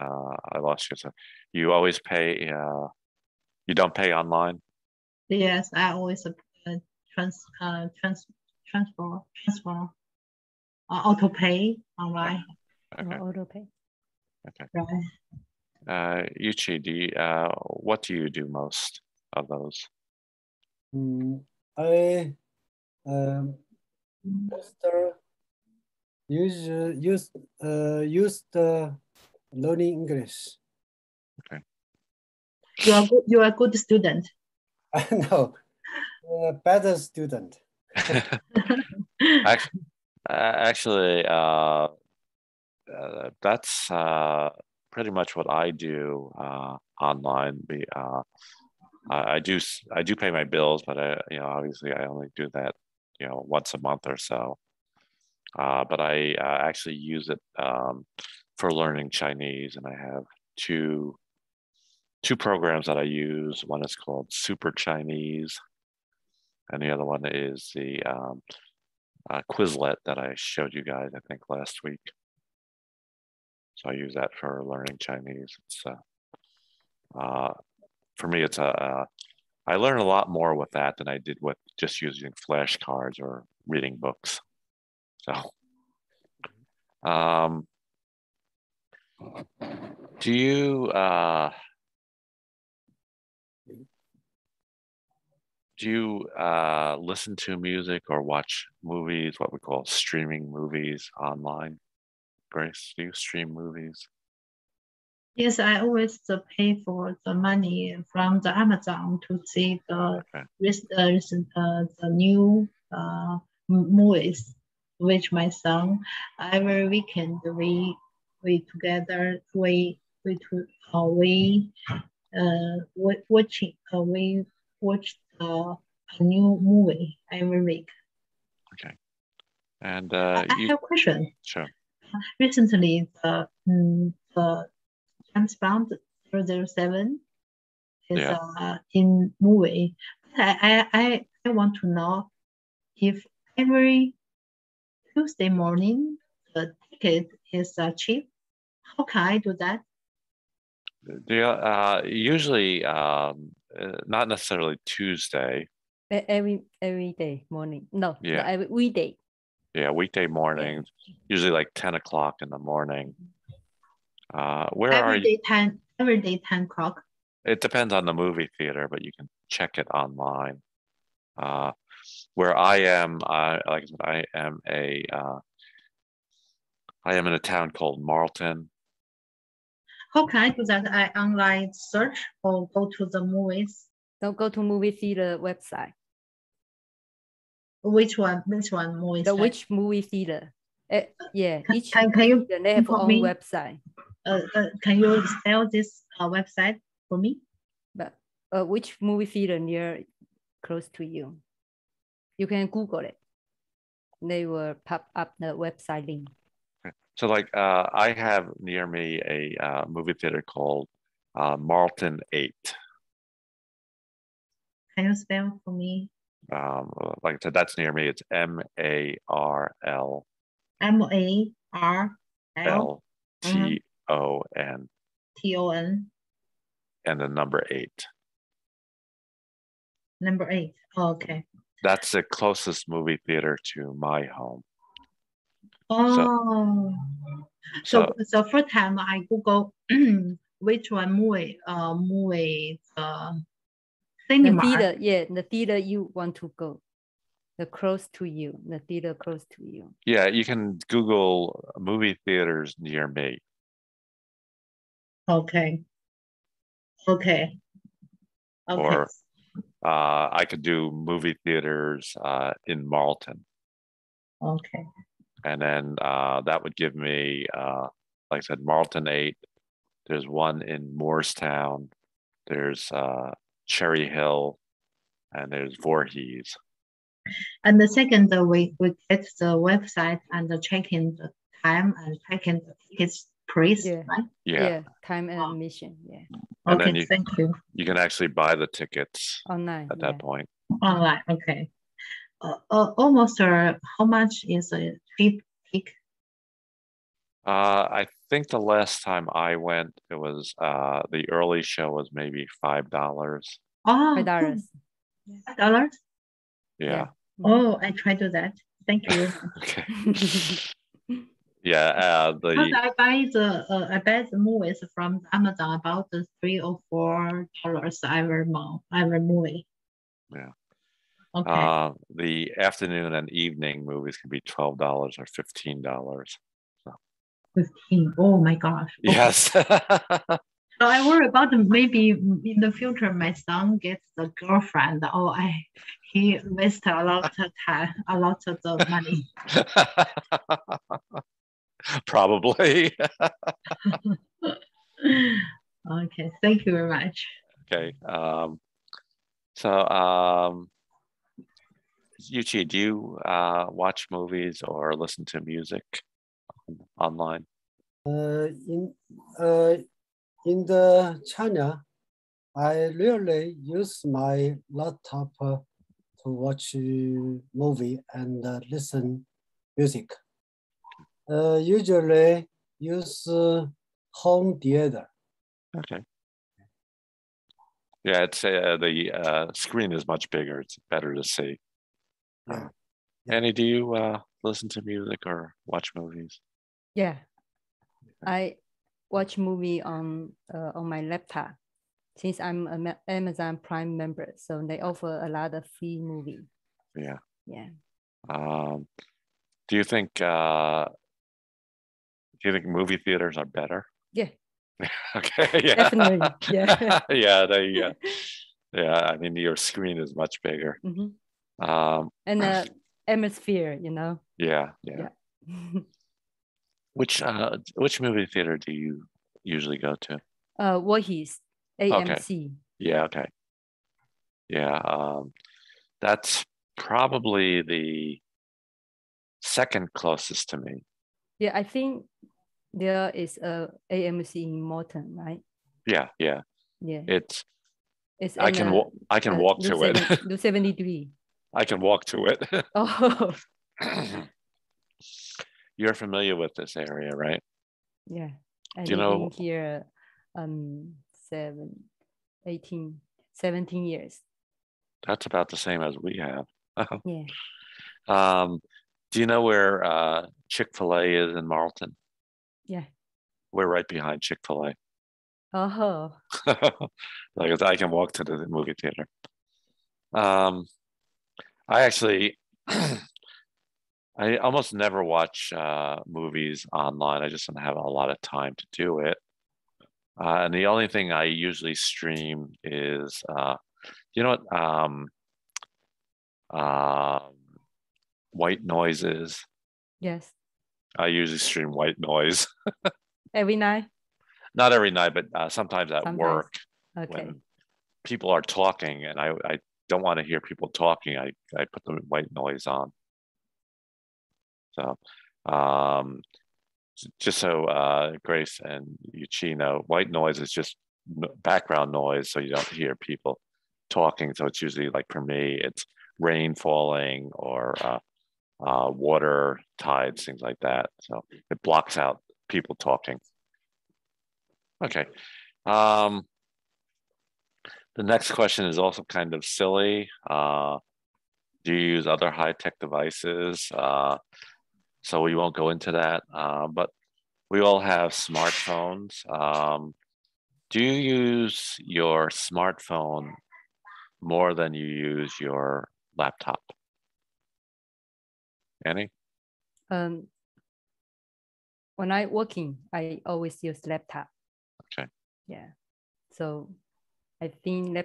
I lost you. So you always pay. You don't pay online. Yes, I always transfer auto pay online. Okay. Auto pay. Okay. Right. Yuchi, what do you do most of those? I use the learning English. Okay. You are a good student. No, better student. Actually, that's pretty much what I do online. I do pay my bills, but obviously I only do that once a month or so. But I actually use it for learning Chinese, and I have two programs that I use. One is called Super Chinese, and the other one is the Quizlet that I showed you guys, I think, last week. So I use that for learning Chinese. It's for me, it's I learn a lot more with that than I did with just using flashcards or reading books. So, do you listen to music or watch movies, what we call streaming movies online? Grace, do you stream movies? Yes, I always pay for the money from the Amazon to see the new movies with my son. Every weekend we together we watch a new movie every week. Okay. And I have a question. Sure. Recently, the James Bond 007 is in movie. I want to know if every Tuesday morning the ticket is cheap. How can I do that? Usually, not necessarily Tuesday. Every day morning. No, every weekday. Yeah, weekday mornings, usually like 10 o'clock in the morning. Every day 10 o'clock. It depends on the movie theater, but you can check it online. Where I am, like I said, I am in a town called Marlton. How can I do that? I online search or go to the movies? Don't go to movie theater website. Which one movie? Which movie theater? Yeah, can you they have own website. Can you spell this website for me? But which movie theater near close to you? You can Google it. They will pop up the website link. So like I have near me a movie theater called Marlton 8. Can you spell for me? Like I said, that's near me. It's MARL. MARL. TON. TON. And the number 8. Number 8. Oh, okay. That's the closest movie theater to my home. Oh. So first time I Google which one movie cinema. The theater you want to go. The close to you. The theater close to you. Yeah, you can Google movie theaters near me. Okay. Or I could do movie theaters in Marlton. Okay. And then that would give me, like I said, Marlton 8. There's one in Moorestown. There's Cherry Hill, and there's Voorhees. And the second, we get the website and check in the time and check in the tickets price, right? Yeah. Time and admission. Yeah. And Okay, then thank you. You can actually buy the tickets online at that point. Online, okay. Almost how much is a cheap ticket? I think the last time I went, it was the early show was maybe $5. Oh, $5. $5? Yeah. Oh, I try to that. Thank you. Okay. Yeah. Because I buy the movies from Amazon about $3 or $4 every movie. Yeah. Okay. The afternoon and evening movies can be $12 or $15. 15. Oh my gosh. Okay. Yes. So I worry about maybe in the future my son gets a girlfriend or he wastes a lot of time, a lot of the money. Probably. Okay, thank you very much. Okay. Yuchi, do you watch movies or listen to music online? In the China, I rarely use my laptop to watch movie and listen music. Usually use home theater. Okay. Yeah, it's the screen is much bigger. It's better to see. Yeah. Annie, do you listen to music or watch movies? Yeah, I watch movie on my laptop. Since I'm an Amazon Prime member, so they offer a lot of free movie. Yeah. Yeah. Do you think movie theaters are better? Yeah. Okay. Yeah. Definitely. Yeah. Yeah. Yeah. I mean, your screen is much bigger. Mm-hmm. And the atmosphere, Yeah. Which movie theater do you usually go to? Voorhees, AMC. Okay. Yeah. Okay. Yeah. That's probably the second closest to me. Yeah, I think there is a AMC in Morton, right? Yeah. It's I can walk to it. 273. I can walk to it. Oh. You're familiar with this area, right? Yeah. Do you know been here 17 years. That's about the same as we have. Yeah. Do you know where Chick-fil-A is in Marlton? Yeah. We're right behind Chick-fil-A. Oh. Like I can walk to the movie theater. I actually, I almost never watch movies online. I just don't have a lot of time to do it. And the only thing I usually stream is, you know what white noise is? Yes. I usually stream white noise. Every night? Not every night, but sometimes at work. Okay. When people are talking and I don't want to hear people talking, I put the white noise on. So just so Grace and Yuchi know, white noise is just background noise, so you don't hear people talking. So it's usually, like for me, it's rain falling or water, tides, things like that. So it blocks out people talking. Okay. The next question is also kind of silly. Do you use other high-tech devices? So we won't go into that, but we all have smartphones. Do you use your smartphone more than you use your laptop? Annie? When I working, I always use laptop. Okay. Yeah. So I think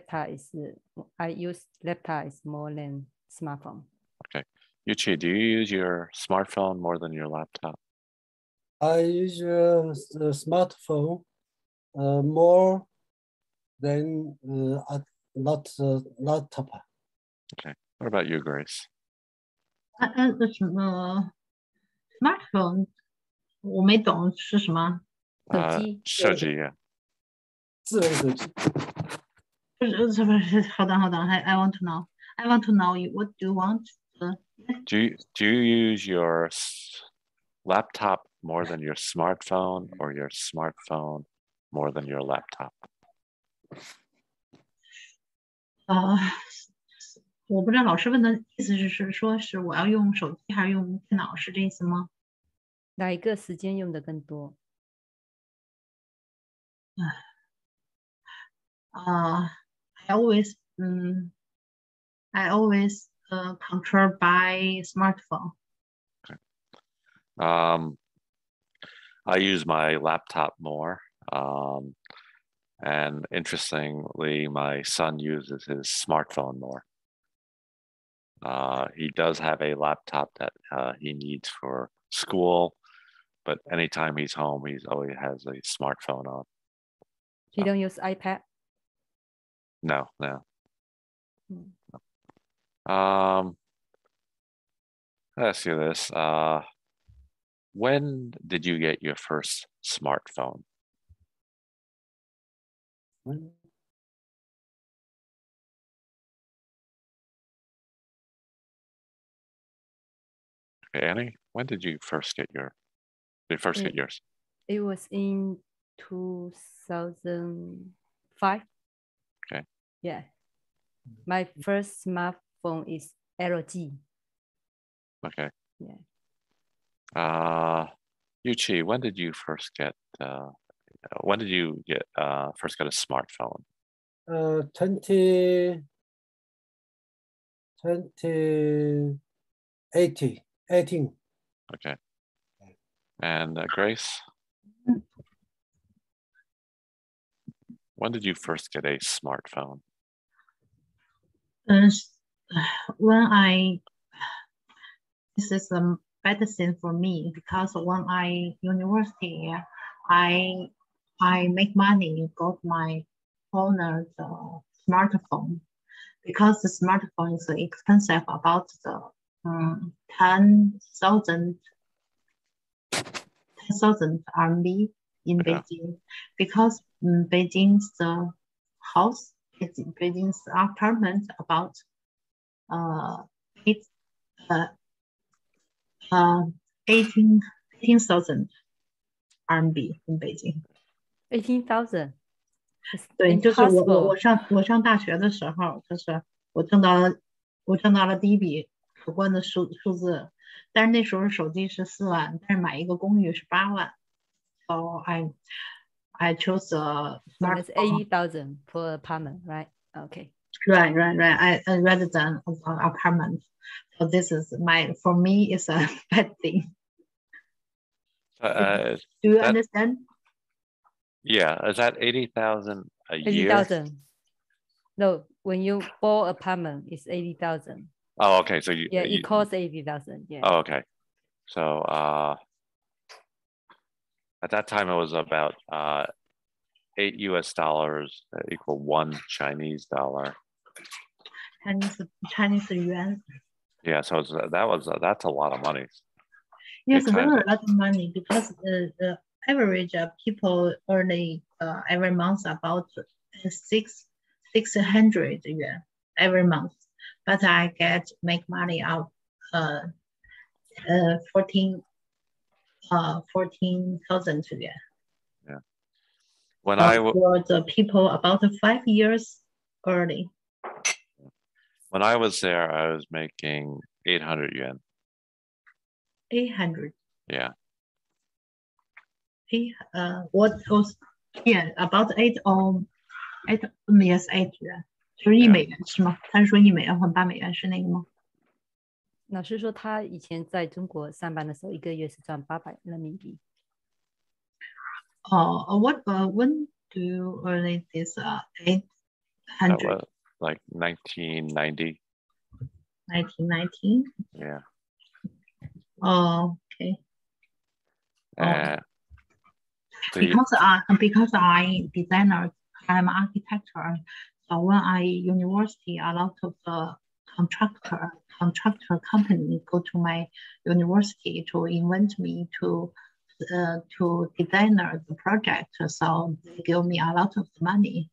I use laptop is more than smartphone. Okay. Yuchi, do you use your smartphone more than your laptop? I use the smartphone more than laptop. Okay. What about you, Grace? Smartphone 我没懂是什么。手机。手机, yeah. 智能手机。不是 hold on. I want to know. I want to know you. What do you want? Do you use your laptop more than your smartphone, or your smartphone more than your laptop? 我不知道老师问的意思是说是我要用手机还是用电脑，是这意思吗？哪一个时间用的更多？I always control by smartphone. Okay. I use my laptop more. And interestingly, my son uses his smartphone more. He does have a laptop that he needs for school, but anytime he's home, he always has a smartphone on. You don't use iPad? No. Let's do this. When did you get your first smartphone? Okay, Annie, when did you first get yours? It was in 2005. Okay. Yeah. My first smartphone is LG. Okay. Yeah. Yuchi, when did you first get first get a smartphone? 2018. Okay. And Grace, when did you first get a smartphone? This is a medicine for me, because when I university, I make money, got my owner's smartphone, because the smartphone is expensive, about the 10,000 RMB in Beijing, because Beijing's house, Beijing's apartment about 18,000 RMB in Beijing. 18,000. 对，就是我上大学的时候，就是我挣到了第一笔可观的数字，但是那时候手机是4万，但是买一个公寓是8万。So I chose a smartphone. It's 80,000 for apartment, right? Okay. Right. I rather than an apartment. So this is for me, it's a bad thing. Do you understand? Yeah, is that 80,000 a year? 80,000. No, when you bought apartment, it's 80,000. Oh, okay. So it costs 80,000. Yeah. Oh, okay. So at that time it was about $8 equal $1 Chinese dollar. Chinese yuan. Yeah, so that's a lot of money. Yes, very a lot of money, because the average people earning every month about 600 yuan every month, but I make money out 14,000 yuan. Yeah. When for the people about 5 years early. When I was there, I was making 800 yuan. 800. Yeah. What was about 8 or 8 yes 8 元，就是1美元是吗？他是说1美元换8美元是那个吗？老师说他以前在中国上班的时候，一个月是赚800人民币。when do you earn this 800? Like 1990. 1990. Yeah. Oh, okay. Because I designer, I'm architecture. So when I university, a lot of the contractor company go to my university to invite me to to design the project. So they give me a lot of money.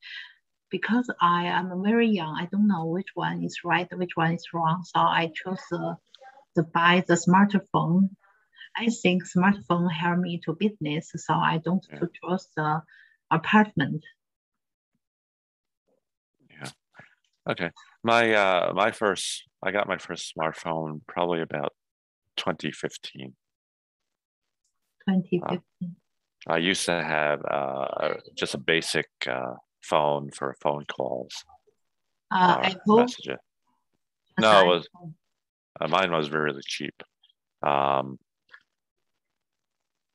Because I am very young, I don't know which one is right, which one is wrong. So I chose to buy the smartphone. I think smartphone help me to business, so I don't choose the apartment. Yeah. Okay. I got my first smartphone probably about 2015. 2015. I used to have just a basic phone for phone calls. Messages. No, it was mine was really cheap.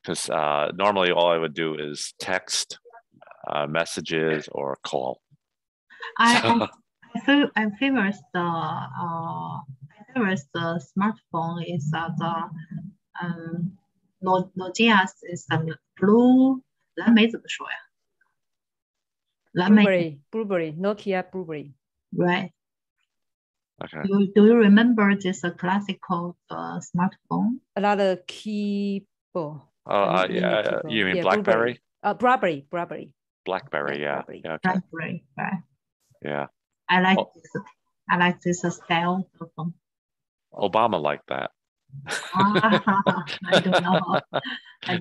Because normally all I would do is text, messages, or call. I favor the smartphone is the Nokia is the blue 蓝莓怎么说呀？蓝莓 Blueberry, Nokia Blueberry. Right. Okay. Do you remember this classical smartphone? A lot of keyboard. Yeah. You mean BlackBerry? Blueberry. BlackBerry, yeah. BlackBerry. Yeah, okay. BlackBerry, right. Yeah. I like this style of phone. Obama liked that. I don't know.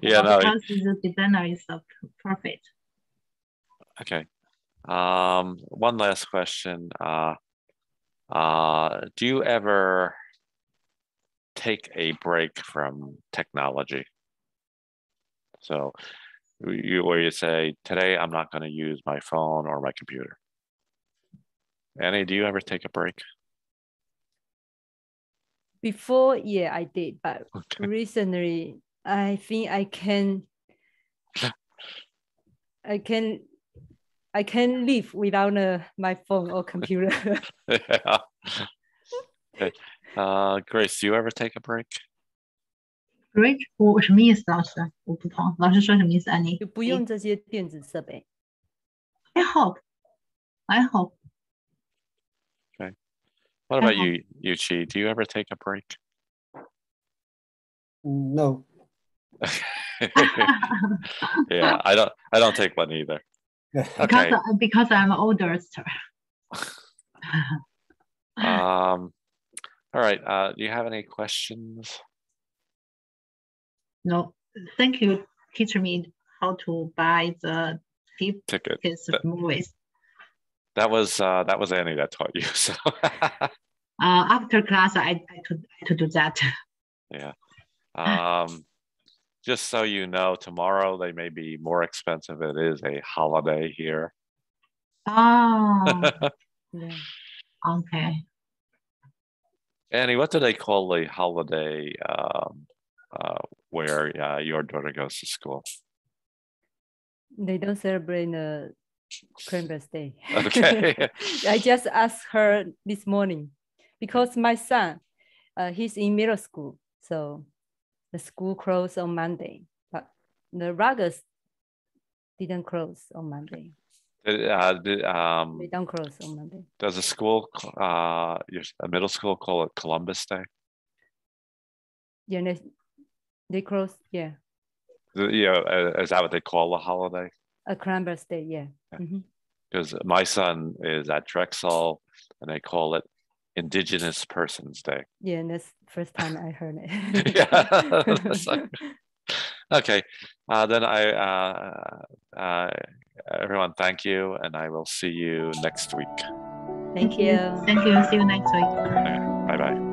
Because the designer is perfect. Okay. One last question. Do you ever take a break from technology? So where you say, today I'm not going to use my phone or my computer. Annie, do you ever take a break? Before, yeah, I did, but recently I think I can live without my phone or computer. Yeah. Okay. Grace, do you ever take a break? Break 我什么意思？老师，我不懂。老师说什么意思？安妮？就不用这些电子设备。I hope. Okay. What about you, Yuchi? Do you ever take a break? No. Yeah, I don't take one either. Okay. Because I'm older. All right. Do you have any questions? No. Thank you, teaching me how to buy the tickets of movies. That was Annie that taught you. So after class, I could do that. Yeah. Just so you know, tomorrow they may be more expensive. It is a holiday here. Oh. Yeah. Okay. Annie, what do they call the holiday where your daughter goes to school? They don't celebrate Columbus Day. Okay. I just asked her this morning because my son, he's in middle school, so the school closed on Monday, but the Rutgers didn't close on Monday. They don't close on Monday. Does a school, a middle school, call it Columbus Day? Yeah, they close. Yeah. Yeah, is that what they call the holiday? A Columbus Day, yeah. Because my son is at Drexel, and they call it Indigenous Persons Day. Yeah, and that's the first time I heard it. Yeah. Okay, then everyone, thank you, and I will see you next week. Thank you. Thank you. See you next week. Okay, bye-bye.